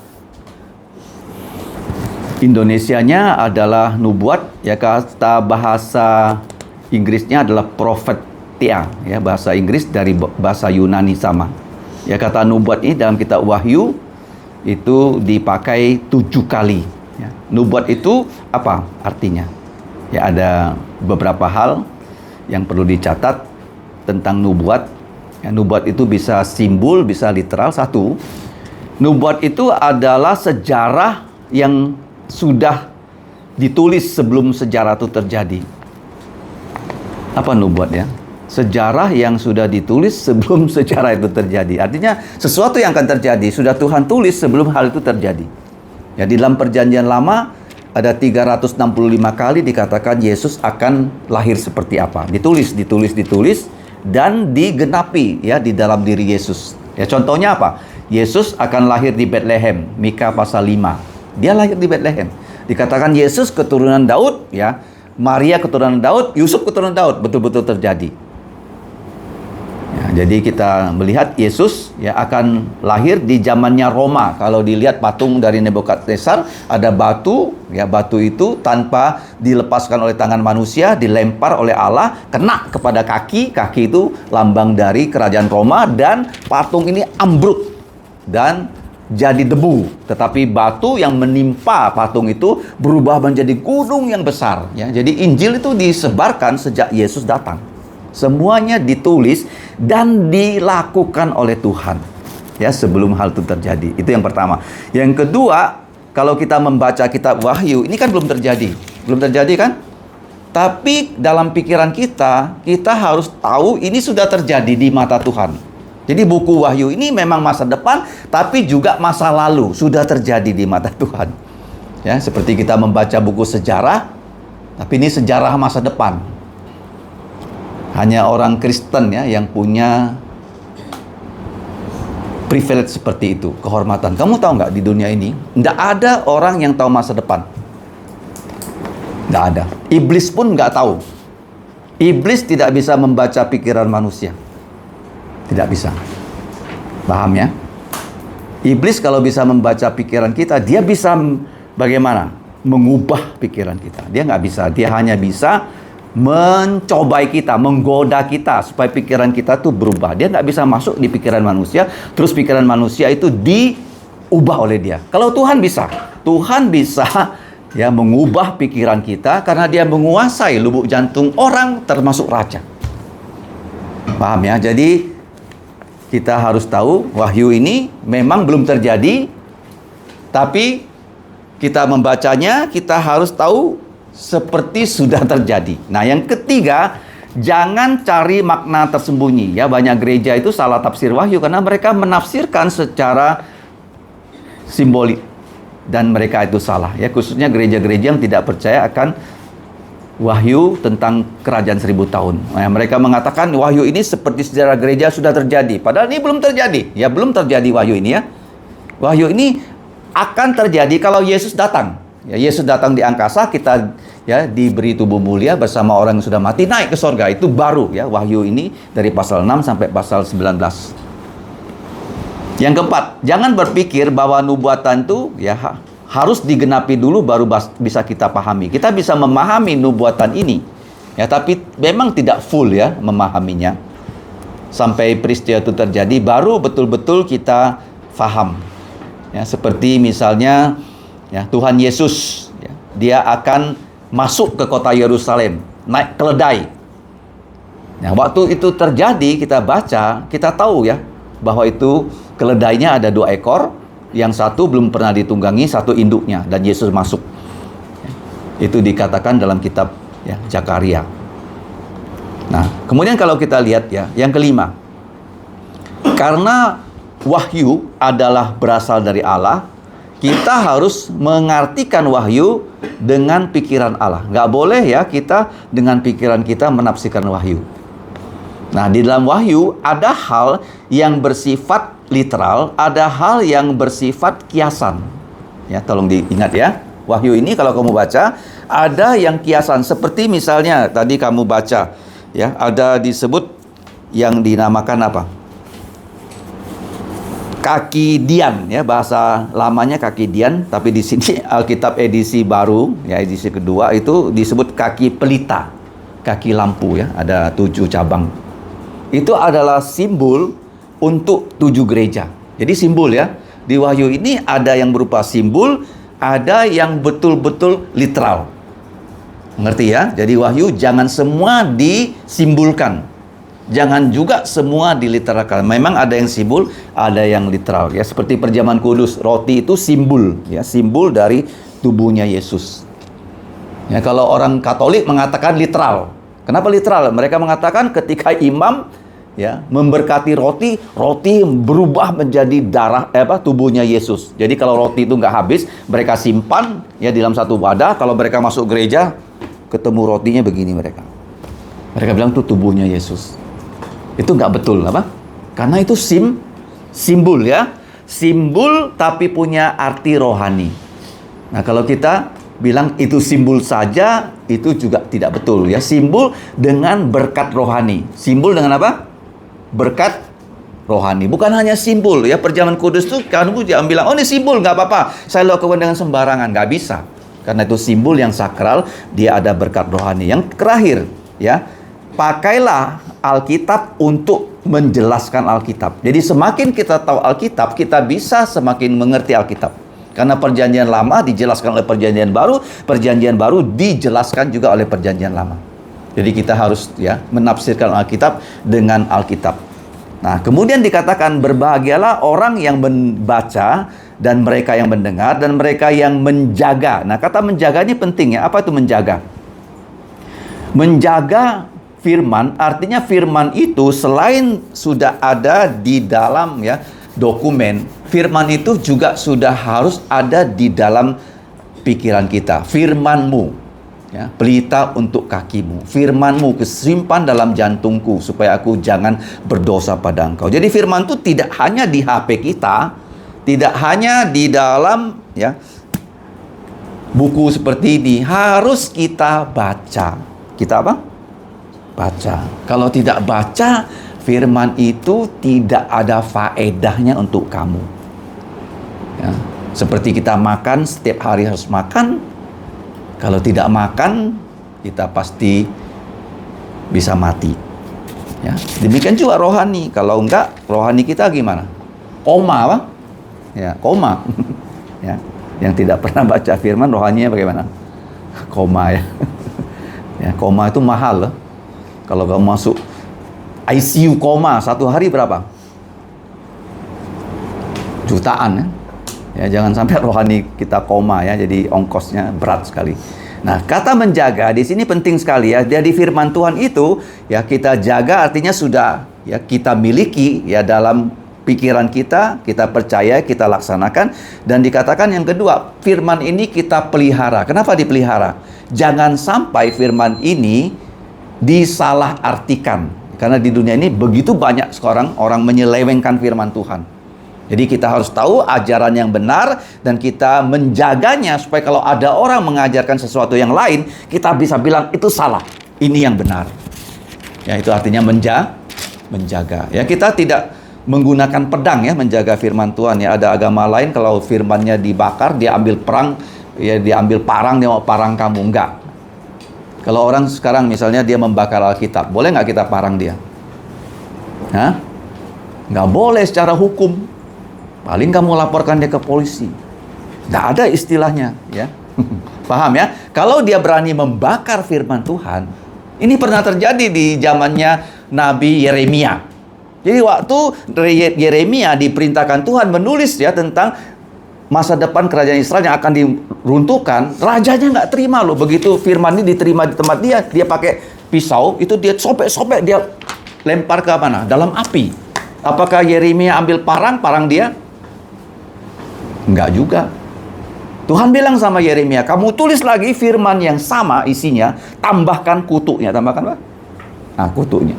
Indonesianya adalah nubuat, ya kata bahasa Inggrisnya adalah prophetia, ya bahasa Inggris dari bahasa Yunani sama. Ya kata nubuat ini dalam kitab Wahyu itu dipakai 7 kali. Ya. Nubuat itu apa artinya? Ya ada beberapa hal yang perlu dicatat tentang nubuat. Ya, nubuat itu bisa simbol, bisa literal. Satu, nubuat itu adalah sejarah yang sudah ditulis sebelum sejarah itu terjadi. Apa nubuat ya? Sejarah yang sudah ditulis sebelum sejarah itu terjadi. Artinya sesuatu yang akan terjadi sudah Tuhan tulis sebelum hal itu terjadi. Ya di dalam perjanjian lama ada 365 kali dikatakan Yesus akan lahir seperti apa. Ditulis dan digenapi ya di dalam diri Yesus. Ya contohnya apa? Yesus akan lahir di Bethlehem, Mika pasal 5. Dia lahir di Bethlehem. Dikatakan Yesus keturunan Daud ya. Maria keturunan Daud, Yusuf keturunan Daud, betul-betul terjadi. Ya, jadi kita melihat Yesus ya akan lahir di zamannya Roma. Kalau dilihat patung dari Nebukadnezar, ada batu, ya batu itu tanpa dilepaskan oleh tangan manusia, dilempar oleh Allah, kena kepada kaki itu lambang dari kerajaan Roma, dan patung ini ambruk dan jadi debu. Tetapi batu yang menimpa patung itu berubah menjadi gunung yang besar. Ya, jadi Injil itu disebarkan sejak Yesus datang. Semuanya ditulis dan dilakukan oleh Tuhan. Ya, sebelum hal itu terjadi. Itu yang pertama. Yang kedua, kalau kita membaca kitab Wahyu, ini kan belum terjadi. Belum terjadi kan? Tapi dalam pikiran kita harus tahu ini sudah terjadi di mata Tuhan. Jadi buku Wahyu ini memang masa depan, tapi juga masa lalu sudah terjadi di mata Tuhan. Ya, seperti kita membaca buku sejarah, tapi ini sejarah masa depan. Hanya orang Kristen ya yang punya privilege seperti itu, kehormatan. Kamu tahu nggak di dunia ini, nggak ada orang yang tahu masa depan. Nggak ada. Iblis pun nggak tahu. Iblis tidak bisa membaca pikiran manusia. Tidak bisa. Paham ya? Iblis kalau bisa membaca pikiran kita, dia bisa bagaimana? Mengubah pikiran kita. Dia nggak bisa. Dia hanya bisa mencobai kita, menggoda kita supaya pikiran kita tuh berubah. Dia nggak bisa masuk di pikiran manusia, terus pikiran manusia itu diubah oleh dia. Kalau Tuhan bisa. Tuhan bisa ya mengubah pikiran kita karena dia menguasai lubuk jantung orang termasuk raja. Paham ya? Jadi kita harus tahu Wahyu ini memang belum terjadi, tapi kita membacanya kita harus tahu seperti sudah terjadi. Nah, yang ketiga, jangan cari makna tersembunyi. Ya, banyak gereja itu salah tafsir Wahyu karena mereka menafsirkan secara simbolik. dan mereka itu salah, ya, khususnya gereja-gereja yang tidak percaya akan wahyu tentang kerajaan 1000 tahun. Nah, mereka mengatakan wahyu ini seperti sejarah gereja sudah terjadi, padahal ini belum terjadi. Ya, belum terjadi wahyu ini, ya. Wahyu ini akan terjadi kalau Yesus datang. Ya, Yesus datang di angkasa, kita ya diberi tubuh mulia bersama orang yang sudah mati naik ke sorga. Itu baru ya wahyu ini dari pasal 6 sampai pasal 19. Yang keempat, jangan berpikir bahwa nubuatan itu ya harus digenapi dulu baru bisa kita pahami. Kita bisa memahami nubuatan ini, ya, tapi memang tidak full ya memahaminya. Sampai peristiwa itu terjadi, baru betul-betul kita faham. Ya, seperti misalnya ya Tuhan Yesus, ya, dia akan masuk ke kota Yerusalem, naik keledai. Nah, waktu itu terjadi, kita baca, kita tahu ya bahwa itu keledainya ada 2 ekor, yang satu belum pernah ditunggangi, satu induknya, dan Yesus masuk. Itu dikatakan dalam kitab ya Zakaria. Nah, kemudian kalau kita lihat ya, yang kelima, karena wahyu adalah berasal dari Allah, kita harus mengartikan wahyu dengan pikiran Allah. Nggak boleh ya kita dengan pikiran kita menafsirkan wahyu. Nah, di dalam wahyu ada hal yang bersifat literal, ada hal yang bersifat kiasan. Ya, tolong diingat ya. Wahyu ini kalau kamu baca, ada yang kiasan. Seperti misalnya tadi kamu baca, ya, ada disebut yang dinamakan apa? Kaki dian, ya, bahasa lamanya kaki dian, tapi di sini Alkitab edisi baru, ya, edisi kedua itu disebut kaki pelita, kaki lampu, ya, ada 7 cabang. Itu adalah simbol untuk 7 gereja. Jadi simbol ya. Di wahyu ini ada yang berupa simbol, ada yang betul-betul literal. Ngerti ya? Jadi wahyu jangan semua disimbolkan. Jangan juga semua diliteralkan. Memang ada yang simbol, ada yang literal ya. Seperti perjamuan kudus, roti itu simbol ya, simbol dari tubuhnya Yesus. Ya, kalau orang Katolik mengatakan literal. Kenapa literal? Mereka mengatakan ketika imam ya memberkati roti, roti berubah menjadi darah tubuhnya Yesus. Jadi kalau roti itu nggak habis, mereka simpan ya di dalam satu wadah. Kalau mereka masuk gereja, ketemu rotinya begini mereka. Mereka bilang itu tubuhnya Yesus. Itu nggak betul apa? Karena itu simbol ya, simbol tapi punya arti rohani. Nah, kalau kita bilang itu simbol saja, itu juga tidak betul ya. Simbol dengan berkat rohani. Simbol dengan apa? Berkat rohani. Bukan hanya simbol ya. Perjamuan kudus itu kamu jangan bilang, oh ini simbol, nggak apa-apa, saya lakukan dengan sembarangan. Nggak bisa. Karena itu simbol yang sakral, dia ada berkat rohani. Yang terakhir ya, pakailah Alkitab untuk menjelaskan Alkitab. Jadi semakin kita tahu Alkitab, kita bisa semakin mengerti Alkitab. Karena perjanjian lama dijelaskan oleh perjanjian baru dijelaskan juga oleh perjanjian lama. Jadi kita harus ya menafsirkan Alkitab dengan Alkitab. Nah, kemudian dikatakan berbahagialah orang yang membaca dan mereka yang mendengar dan mereka yang menjaga. Nah, kata menjaga ini penting ya. Apa itu menjaga? Menjaga firman, artinya firman itu selain sudah ada di dalam ya dokumen, firman itu juga sudah harus ada di dalam pikiran kita. Firman-Mu ya, pelita untuk kakimu. Firman-Mu kesimpan dalam jantungku supaya aku jangan berdosa pada Engkau. Jadi firman itu tidak hanya di HP kita, tidak hanya di dalam ya buku seperti ini, harus kita baca. Kita apa? Baca. Kalau tidak baca, firman itu tidak ada faedahnya untuk kamu. Ya, seperti kita makan, setiap hari harus makan. Kalau tidak makan, kita pasti bisa mati. Ya, demikian juga rohani. Kalau enggak, rohani kita gimana? Koma, apa? Ya, koma. Ya, yang tidak pernah baca firman, rohaninya bagaimana? Koma ya. Ya, koma itu mahal loh. Kalau kamu masuk ICU koma, 1 hari berapa? Jutaan ya. Ya, jangan sampai rohani kita koma ya, jadi ongkosnya berat sekali. Nah, kata menjaga di sini penting sekali ya. Jadi firman Tuhan itu ya kita jaga artinya sudah ya kita miliki ya dalam pikiran kita percaya, kita laksanakan. Dan dikatakan yang kedua, firman ini kita pelihara. Kenapa dipelihara? Jangan sampai firman ini disalahartikan. Karena di dunia ini begitu banyak sekarang orang menyelewengkan firman Tuhan. Jadi kita harus tahu ajaran yang benar dan kita menjaganya supaya kalau ada orang mengajarkan sesuatu yang lain, kita bisa bilang itu salah, ini yang benar. Ya, itu artinya menjaga. Ya, kita tidak menggunakan pedang ya menjaga firman Tuhan ya. Ada agama lain kalau firmannya dibakar, dia ambil perang, ya diambil parang, dia mau parang kamu, enggak. Kalau orang sekarang misalnya dia membakar Alkitab, boleh nggak kita parang dia? Hah? Nggak boleh secara hukum. Paling kamu laporkan dia ke polisi. Nggak ada istilahnya, ya. Paham ya? Kalau dia berani membakar firman Tuhan, ini pernah terjadi di zamannya Nabi Yeremia. Jadi waktu Yeremia diperintahkan Tuhan menulis ya tentang masa depan kerajaan Israel yang akan diruntuhkan, rajanya nggak terima loh. Begitu firman ini diterima di tempat dia pakai pisau, itu dia sobek-sobek, dia lempar ke mana? Dalam api. Apakah Yeremia ambil parang dia? Enggak juga. Tuhan bilang sama Yeremia, kamu tulis lagi firman yang sama isinya, tambahkan kutuknya. Tambahkan apa? Nah, kutuknya.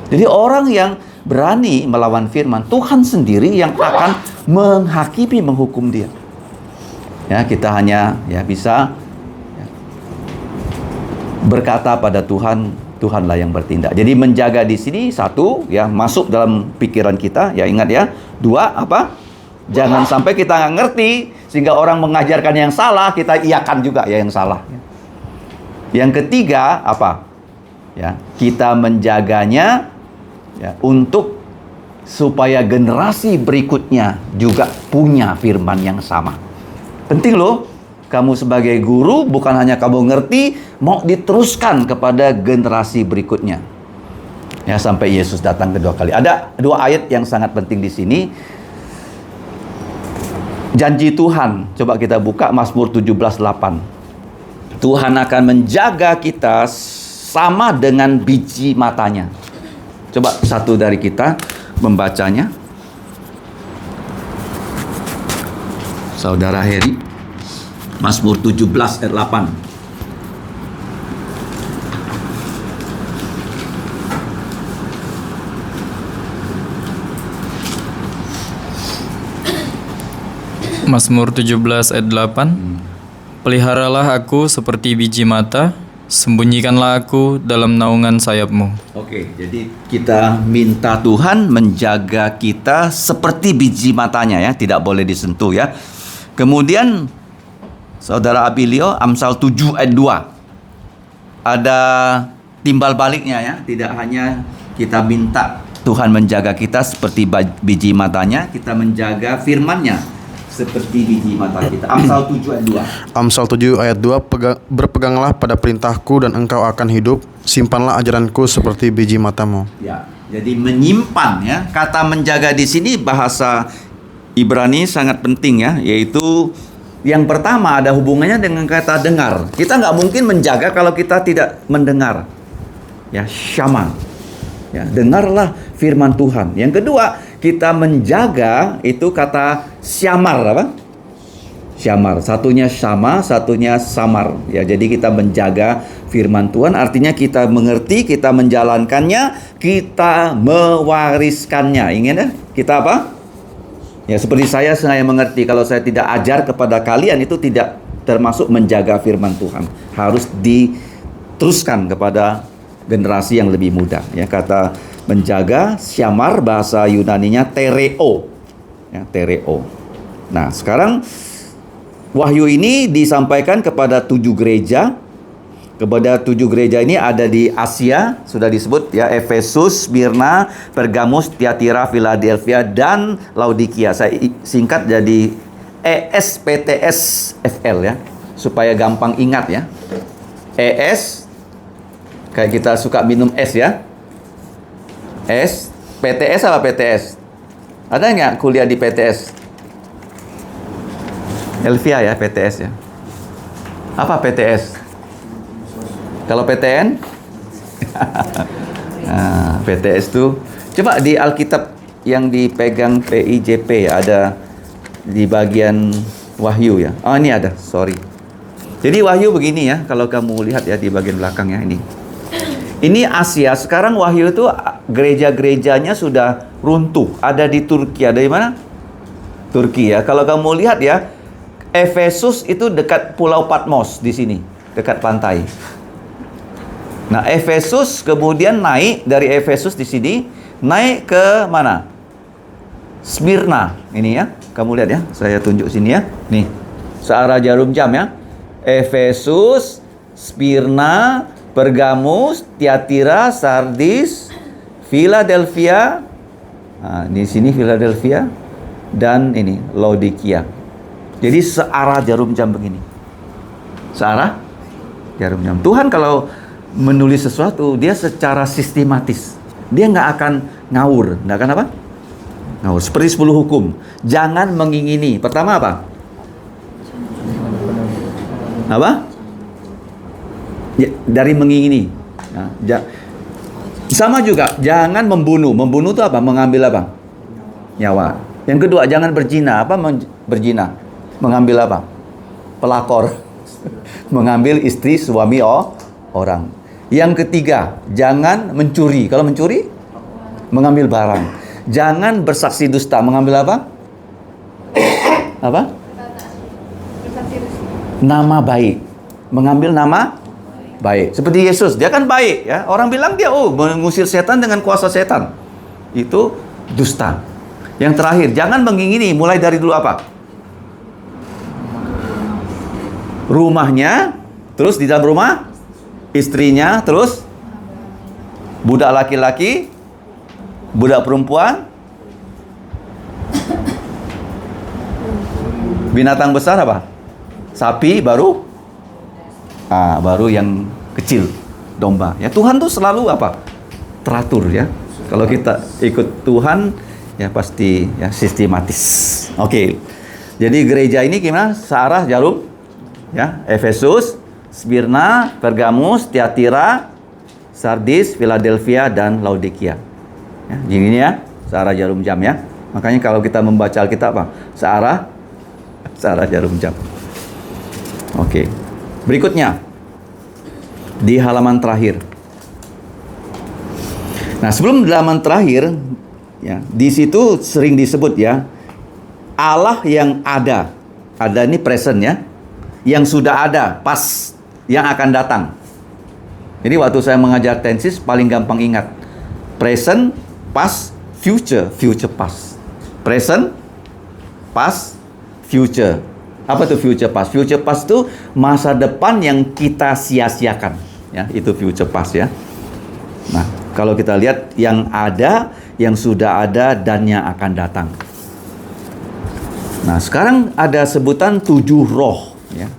Jadi orang yang berani melawan firman, Tuhan sendiri yang akan menghakimi, menghukum dia. Ya, kita hanya ya bisa ya, berkata pada Tuhan, Tuhanlah yang bertindak. Jadi menjaga di sini satu, ya masuk dalam pikiran kita. Ya ingat ya. Dua, apa? Jangan sampai kita nggak ngerti sehingga orang mengajarkan yang salah, kita iakan juga ya yang salah. Yang ketiga apa? Ya, kita menjaganya ya, untuk supaya generasi berikutnya juga punya firman yang sama. Penting loh, kamu sebagai guru bukan hanya kamu ngerti, mau diteruskan kepada generasi berikutnya. Ya sampai Yesus datang kedua kali. Ada dua ayat yang sangat penting di sini. Janji Tuhan, coba kita buka Mazmur 17:8. Tuhan akan menjaga kita sama dengan biji matanya. Coba satu dari kita membacanya. Saudara Heri, Mazmur 17 ayat 8. Mazmur 17 ayat 8. Peliharalah aku seperti biji mata, sembunyikanlah aku dalam naungan sayapmu. Oke, jadi kita minta Tuhan menjaga kita seperti biji matanya ya, tidak boleh disentuh ya. Kemudian Saudara Abilio, Amsal 7 ayat 2. Ada timbal baliknya ya, tidak hanya kita minta Tuhan menjaga kita seperti biji matanya, kita menjaga firman-Nya seperti biji mata kita. Amsal 7 ayat 2. Amsal 7 ayat 2, berpeganglah pada perintahku dan engkau akan hidup, simpanlah ajaranku seperti biji matamu. Ya, jadi menyimpan ya. Kata menjaga di sini bahasa Ibrani sangat penting ya, yaitu yang pertama ada hubungannya dengan kata dengar. Kita nggak mungkin menjaga kalau kita tidak mendengar. Ya, syama. Ya, dengarlah firman Tuhan. Yang kedua, kita menjaga itu kata syamar apa? Syamar. Satunya syama, satunya samar. Ya, jadi kita menjaga firman Tuhan artinya kita mengerti, kita menjalankannya, kita mewariskannya. Ingin ya? Kita apa? Ya, seperti saya mengerti kalau saya tidak ajar kepada kalian itu tidak termasuk menjaga firman Tuhan. Harus diteruskan kepada generasi yang lebih muda. Ya, kata menjaga syamar bahasa Yunaninya tereo. Ya, tereo. Nah, sekarang wahyu ini disampaikan kepada 7 gereja. Kepada 7 gereja ini ada di Asia, sudah disebut ya, Efesus, Smyrna, Pergamus, Tiatira, Philadelphia dan Laodikia. Saya singkat jadi ESPTSFL ya, supaya gampang ingat ya. ES kayak kita suka minum es ya. S, PTS apa PTS? Ada nggak kuliah di PTS? Elvia ya PTS ya. Apa PTS? Kalau PTN? Nah, PTS tuh coba di Alkitab yang dipegang PIJP ada di bagian Wahyu ya. Oh, ini ada, sorry. Jadi Wahyu begini ya, kalau kamu lihat ya di bagian belakangnya ini. Ini Asia, sekarang Wahyu itu gereja-gerejanya sudah runtuh. Ada di Turki, ada di mana? Turki ya. Kalau kamu lihat ya, Efesus itu dekat Pulau Patmos di sini, dekat pantai. Nah, Efesus kemudian naik dari Efesus di sini, naik ke mana? Smyrna. Ini ya, kamu lihat ya, saya tunjuk sini ya. Nih, searah jarum jam ya. Efesus, Smyrna, Pergamus, Tiatira, Sardis, Philadelphia. Nah, di sini Philadelphia dan ini Laodikia. Jadi searah jarum jam begini. Searah jarum jam. Tuhan kalau menulis sesuatu, dia secara sistematis. Dia nggak akan ngawur. Nggak akan apa? Ngawur. Seperti 10 hukum. Jangan mengingini. Pertama apa? Apa? Ya, dari mengingini. Ya, sama juga, jangan membunuh. Membunuh itu apa? Mengambil apa? Nyawa. Yang kedua, jangan berzina. Apa berzina? Mengambil apa? Pelakor. Mengambil istri suami orang. Yang ketiga, jangan mencuri. Kalau mencuri, mengambil barang. Jangan bersaksi dusta. Mengambil apa? Apa? Nama baik. Mengambil nama baik. Seperti Yesus, dia kan baik ya. Orang bilang dia mengusir setan dengan kuasa setan. Itu dusta. Yang terakhir, jangan mengingini. Mulai dari dulu apa? Rumahnya, terus di dalam rumah istrinya, terus budak laki-laki, budak perempuan, binatang besar apa? Sapi, baru yang kecil, domba. Ya, Tuhan tuh selalu apa? Teratur ya. Kalau kita ikut Tuhan, ya pasti ya sistematis. Oke. Jadi gereja ini gimana? Searah jarum ya. Efesus, Smyrna, Pergamus, Tiatira, Sardis, Philadelphia, dan Laodikia. Ya, gini ya, searah jarum jam ya. Makanya kalau kita membaca Alkitab apa? Searah jarum jam. Oke. Berikutnya di halaman terakhir. Nah, sebelum halaman terakhir ya, di situ sering disebut ya, Allah yang ada. Ada ini present ya. Yang sudah ada, pas, yang akan datang. Jadi waktu saya mengajar tensis paling gampang ingat. Present, past, future, future past. Present, past, future. Apa itu future past? Future past itu masa depan yang kita sia-siakan. Ya, itu future past ya. Nah, kalau kita lihat yang ada, yang sudah ada, dan yang akan datang. Nah, sekarang ada sebutan 7 roh ya,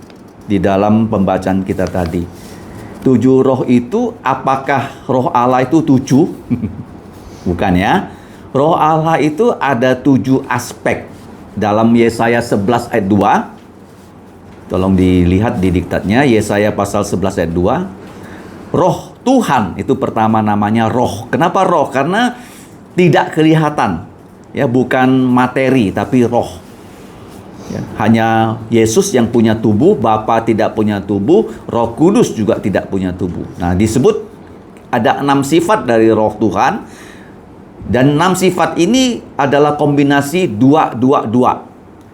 di dalam pembacaan kita tadi. 7 roh itu, apakah roh Allah itu 7? Bukan ya. Roh Allah itu ada 7 aspek. Dalam Yesaya 11 ayat 2, tolong dilihat di diktatnya, Yesaya pasal 11 ayat 2. Roh Tuhan itu pertama namanya roh. Kenapa roh? Karena tidak kelihatan. Ya, bukan materi tapi roh. Ya, hanya Yesus yang punya tubuh, Bapa tidak punya tubuh, Roh Kudus juga tidak punya tubuh. Nah, disebut ada 6 sifat dari roh Tuhan. Dan 6 sifat ini adalah kombinasi 2.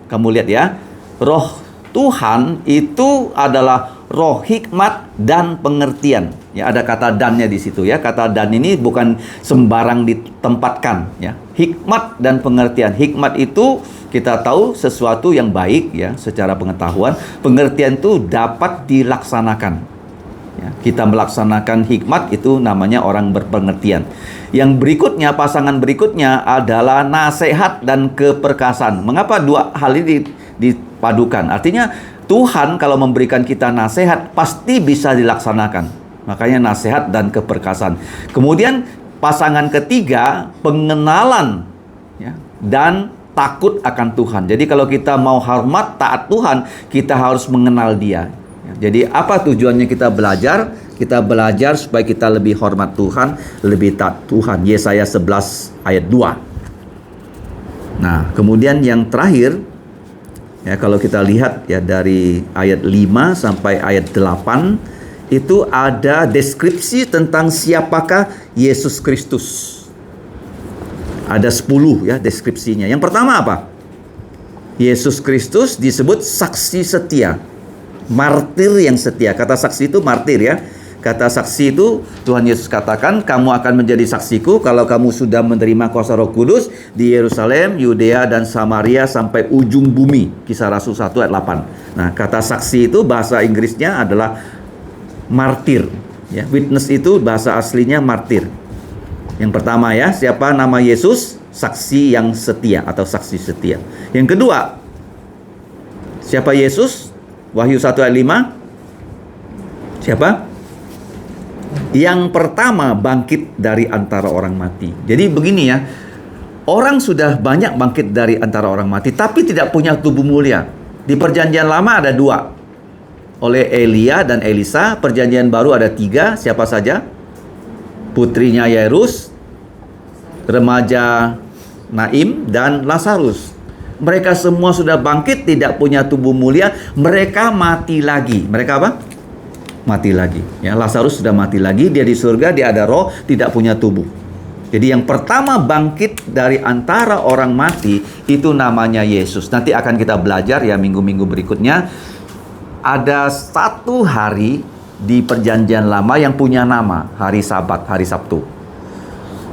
Kamu lihat ya. Roh Tuhan itu adalah roh hikmat dan pengertian. Ya, ada kata dannya di situ ya. Kata dan ini bukan sembarang ditempatkan ya. Hikmat dan pengertian. Hikmat itu kita tahu sesuatu yang baik ya, secara pengetahuan. Pengertian itu dapat dilaksanakan. Ya, kita melaksanakan hikmat itu namanya orang berpengertian. Yang berikutnya, pasangan berikutnya adalah nasihat dan keperkasaan. Mengapa dua hal ini dipadukan? Artinya Tuhan kalau memberikan kita nasihat pasti bisa dilaksanakan. Makanya nasihat dan keperkasaan. Kemudian pasangan ketiga, pengenalan ya, dan takut akan Tuhan. Jadi kalau kita mau hormat taat Tuhan, kita harus mengenal Dia. Jadi apa tujuannya kita belajar? Kita belajar supaya kita lebih hormat Tuhan, lebih taat Tuhan. Yesaya 11 ayat 2. Nah, kemudian yang terakhir, ya kalau kita lihat ya dari ayat 5 sampai ayat 8, itu ada deskripsi tentang siapakah Yesus Kristus. Ada 10 ya deskripsinya. Yang pertama apa? Yesus Kristus disebut saksi setia, martir yang setia. Kata saksi itu martir ya. Kata saksi itu Tuhan Yesus katakan, kamu akan menjadi saksiku kalau kamu sudah menerima kuasa Roh Kudus di Yerusalem, Yudea dan Samaria sampai ujung bumi. Kisah Rasul 1 ayat 8. Nah, kata saksi itu bahasa Inggrisnya adalah martir ya. Witness itu bahasa aslinya martir. Yang pertama ya, siapa nama Yesus? Saksi yang setia atau saksi setia. Yang kedua, siapa Yesus? Wahyu 1 ayat 5. Siapa? Yang pertama bangkit dari antara orang mati. Jadi begini ya, orang sudah banyak bangkit dari antara orang mati, tapi tidak punya tubuh mulia. Di perjanjian lama ada 2, oleh Elia dan Elisa. Perjanjian baru ada 3, siapa saja? Putrinya Yairus, remaja Naim, dan Lazarus. Mereka semua sudah bangkit, tidak punya tubuh mulia. Mereka mati lagi. Mereka apa? Mati lagi ya. Lazarus sudah mati lagi, dia di surga, dia ada roh, tidak punya tubuh. Jadi yang pertama bangkit dari antara orang mati itu namanya Yesus. Nanti akan kita belajar ya minggu-minggu berikutnya. Ada 1 hari di perjanjian lama yang punya nama, hari Sabat, hari Sabtu.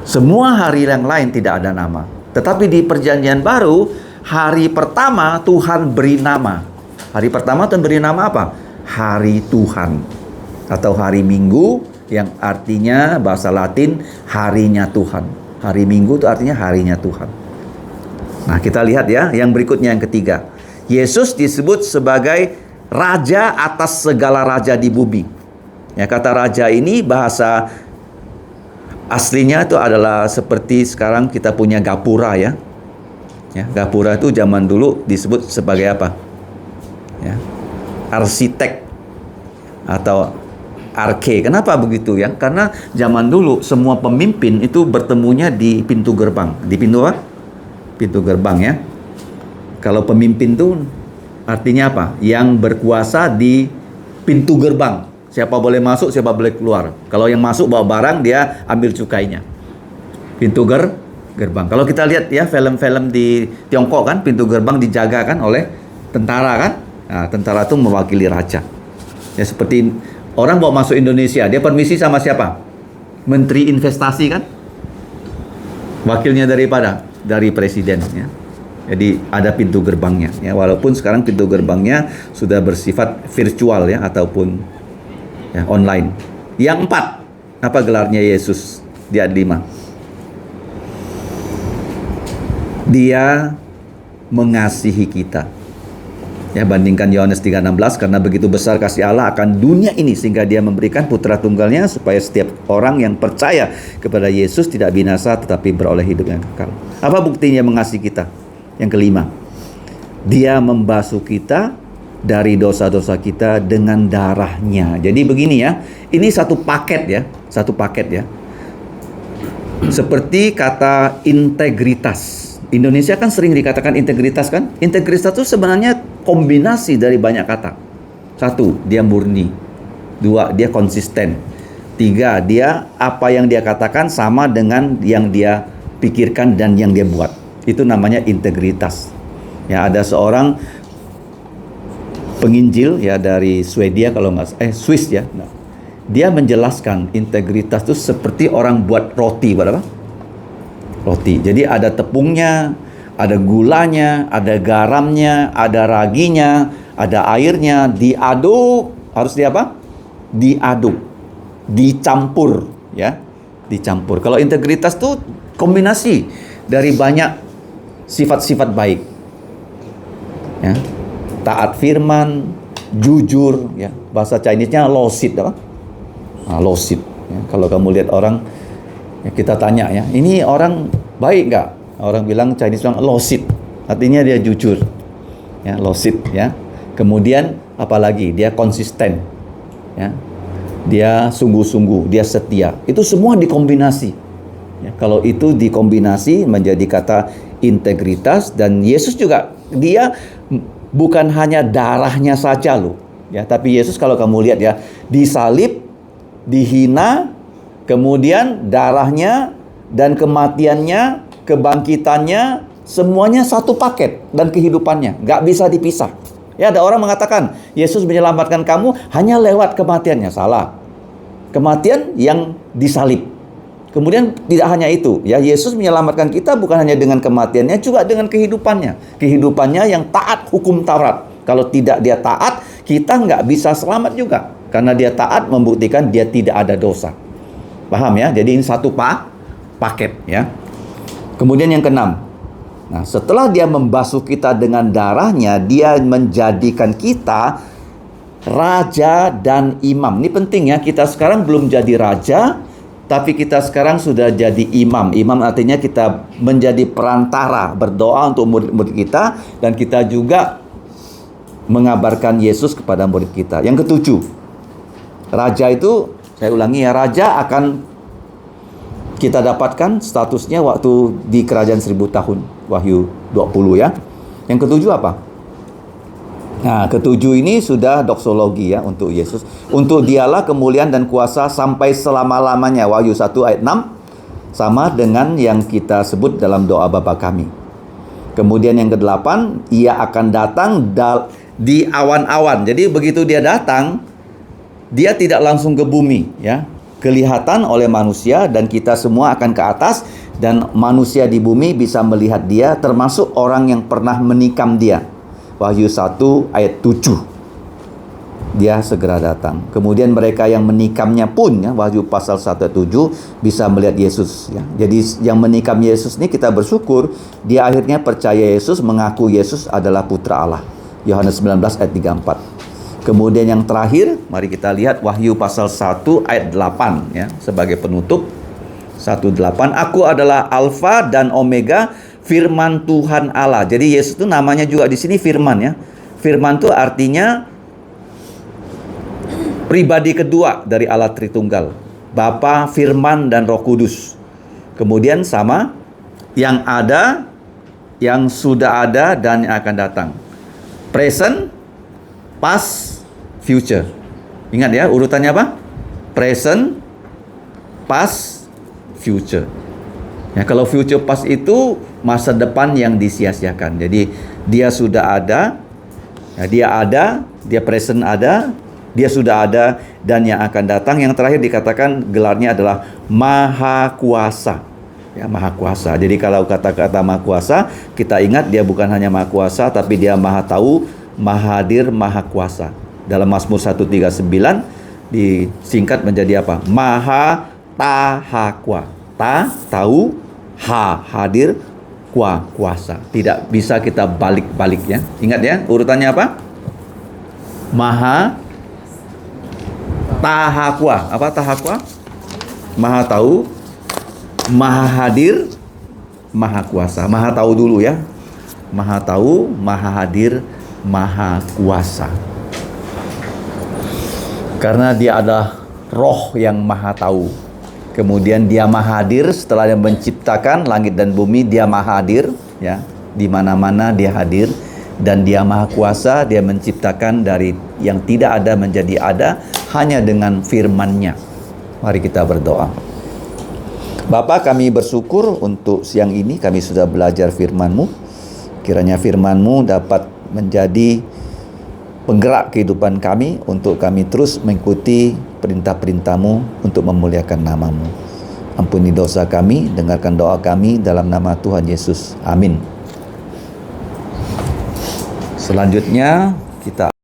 Semua hari yang lain tidak ada nama. Tetapi di perjanjian baru, hari pertama Tuhan beri nama. Hari pertama Tuhan beri nama apa? Hari Tuhan. Atau hari Minggu, yang artinya bahasa Latin harinya Tuhan. Hari Minggu itu artinya harinya Tuhan. Nah, kita lihat ya, yang berikutnya yang ketiga. Yesus disebut sebagai raja atas segala raja di bumi. Ya, kata raja ini bahasa aslinya itu adalah seperti sekarang kita punya gapura ya. Ya, gapura itu zaman dulu disebut sebagai apa? Ya, arsitek atau arke. Kenapa begitu ya? Karena zaman dulu semua pemimpin itu bertemunya di pintu gerbang. Di pintu apa? Pintu gerbang ya. Kalau pemimpin itu artinya apa? Yang berkuasa di pintu gerbang. Siapa boleh masuk, siapa boleh keluar. Kalau yang masuk bawa barang, dia ambil cukainya. Pintu gerbang. Kalau kita lihat ya film-film di Tiongkok kan, pintu gerbang dijaga kan oleh tentara kan. Nah, tentara itu mewakili raja. Ya seperti orang bawa masuk Indonesia, dia permisi sama siapa? Menteri Investasi kan? Wakilnya dari presiden ya. Jadi ada pintu gerbangnya ya, walaupun sekarang pintu gerbangnya sudah bersifat virtual ya ataupun ya, online. Yang 4, apa gelarnya Yesus di ayat 5? Dia mengasihi kita. Ya, bandingkan Yohanes 3:16, karena begitu besar kasih Allah akan dunia ini sehingga dia memberikan putra tunggalnya supaya setiap orang yang percaya kepada Yesus tidak binasa tetapi beroleh hidup yang kekal. Apa buktinya mengasihi kita? Yang kelima, dia membasuh kita dari dosa-dosa kita dengan darahnya. Jadi begini ya, ini satu paket ya. Seperti kata integritas. Indonesia kan sering dikatakan integritas kan? Integritas itu sebenarnya kombinasi dari banyak kata. 1, dia murni. 2, dia konsisten. 3, dia apa yang dia katakan sama dengan yang dia pikirkan dan yang dia buat. Itu namanya integritas. Ya, ada seorang penginjil ya dari Swedia kalau nggak Swiss ya. Nah, dia menjelaskan integritas itu seperti orang buat roti, buat apa? Roti. Jadi ada tepungnya, ada gulanya, ada garamnya, ada raginya, ada airnya, diaduk. Harus di apa? Diaduk. Dicampur, ya. Dicampur. Kalau integritas tuh kombinasi dari banyak sifat-sifat baik. Ya. Taat firman, jujur, ya. Bahasa Chinese-nya losit, apa? Nah, losit. Ya. Kalau kamu lihat orang, ya kita tanya ya, ini orang baik nggak? Orang bilang Chinese bilang losit, artinya dia jujur, ya losit ya. Kemudian apalagi dia konsisten, ya, dia sungguh-sungguh, dia setia. Itu semua dikombinasi. Ya, kalau itu dikombinasi menjadi kata integritas, dan Yesus juga dia bukan hanya darahnya saja loh, ya, tapi Yesus kalau kamu lihat ya, disalib, dihina, kemudian darahnya dan kematiannya, kebangkitannya, semuanya satu paket, dan kehidupannya nggak bisa dipisah. Ya, ada orang mengatakan Yesus menyelamatkan kamu hanya lewat kematiannya. Salah. Kematian yang disalib. Kemudian tidak hanya itu, ya, Yesus menyelamatkan kita bukan hanya dengan kematiannya, juga dengan kehidupannya. Kehidupannya yang taat hukum Taurat. Kalau tidak dia taat, kita nggak bisa selamat juga. Karena dia taat membuktikan dia tidak ada dosa. Paham ya? Jadi ini satu paket ya. Kemudian yang keenam. Nah, setelah dia membasuh kita dengan darahnya, dia menjadikan kita raja dan imam. Ini penting ya, kita sekarang belum jadi raja, tapi kita sekarang sudah jadi imam. Imam artinya kita menjadi perantara, berdoa untuk murid-murid kita, dan kita juga mengabarkan Yesus kepada murid kita. Yang ketujuh, raja itu, saya ulangi ya, raja akan kita dapatkan statusnya waktu di kerajaan 1000 tahun, Wahyu 20 ya. Yang ketujuh apa? Nah, ketujuh ini sudah doksologi ya untuk Yesus. Untuk dialah kemuliaan dan kuasa sampai selama-lamanya. Wahyu 1 ayat 6. Sama dengan yang kita sebut dalam doa Bapa kami. Kemudian yang ke-8, ia akan datang di awan-awan. Jadi begitu dia datang, dia tidak langsung ke bumi ya. Kelihatan oleh manusia, dan kita semua akan ke atas, dan manusia di bumi bisa melihat dia, termasuk orang yang pernah menikam dia. Wahyu 1 ayat 7. Dia segera datang. Kemudian mereka yang menikamnya pun ya, Wahyu pasal 1 ayat 7 bisa melihat Yesus ya. Jadi yang menikam Yesus ini kita bersyukur dia akhirnya percaya Yesus, mengaku Yesus adalah putra Allah. Yohanes 19 ayat 34. Kemudian yang terakhir, mari kita lihat Wahyu pasal 1 ayat 8 ya, sebagai penutup. 1:8, aku adalah Alfa dan Omega, firman Tuhan Allah. Jadi Yesus itu namanya juga di sini firman ya. Firman itu artinya pribadi kedua dari Allah Tritunggal. Bapa, Firman, dan Roh Kudus. Kemudian sama yang ada, yang sudah ada, dan yang akan datang. Present, past, future. Ingat ya, urutannya apa? Present, past, future. Ya, kalau future past itu masa depan yang disia-siakan. Jadi dia sudah ada, ya, dia present ada, dia sudah ada, dan yang akan datang. Yang terakhir dikatakan gelarnya adalah Maha Kuasa. Ya, Maha Kuasa. Jadi kalau kata-kata Maha Kuasa, kita ingat dia bukan hanya Maha Kuasa, tapi dia Maha Tahu, Maha Hadir, Maha Kuasa. Dalam Mazmur 139 disingkat menjadi apa? Maha Tahakwa. Ta, tahu, ha, hadir, kuasa. Tidak bisa kita balik-balik ya. Ingat ya, urutannya apa? Maha Tahakwa. Apa Tahakwa? Maha tahu, Maha hadir, Maha kuasa. Maha tahu dulu ya. Maha tahu, Maha hadir, Maha kuasa. Karena dia adalah roh yang maha tahu. Kemudian dia maha hadir setelah dia menciptakan langit dan bumi, dia maha hadir ya. Di mana-mana dia hadir, dan dia maha kuasa, dia menciptakan dari yang tidak ada menjadi ada hanya dengan firman-Nya. Mari kita berdoa. Bapa, kami bersyukur untuk siang ini kami sudah belajar firman-Mu. Kiranya firman-Mu dapat menjadi penggerak kehidupan kami untuk kami terus mengikuti perintah-perintah-Mu untuk memuliakan nama-Mu. Ampuni dosa kami, dengarkan doa kami dalam nama Tuhan Yesus. Amin. Selanjutnya kita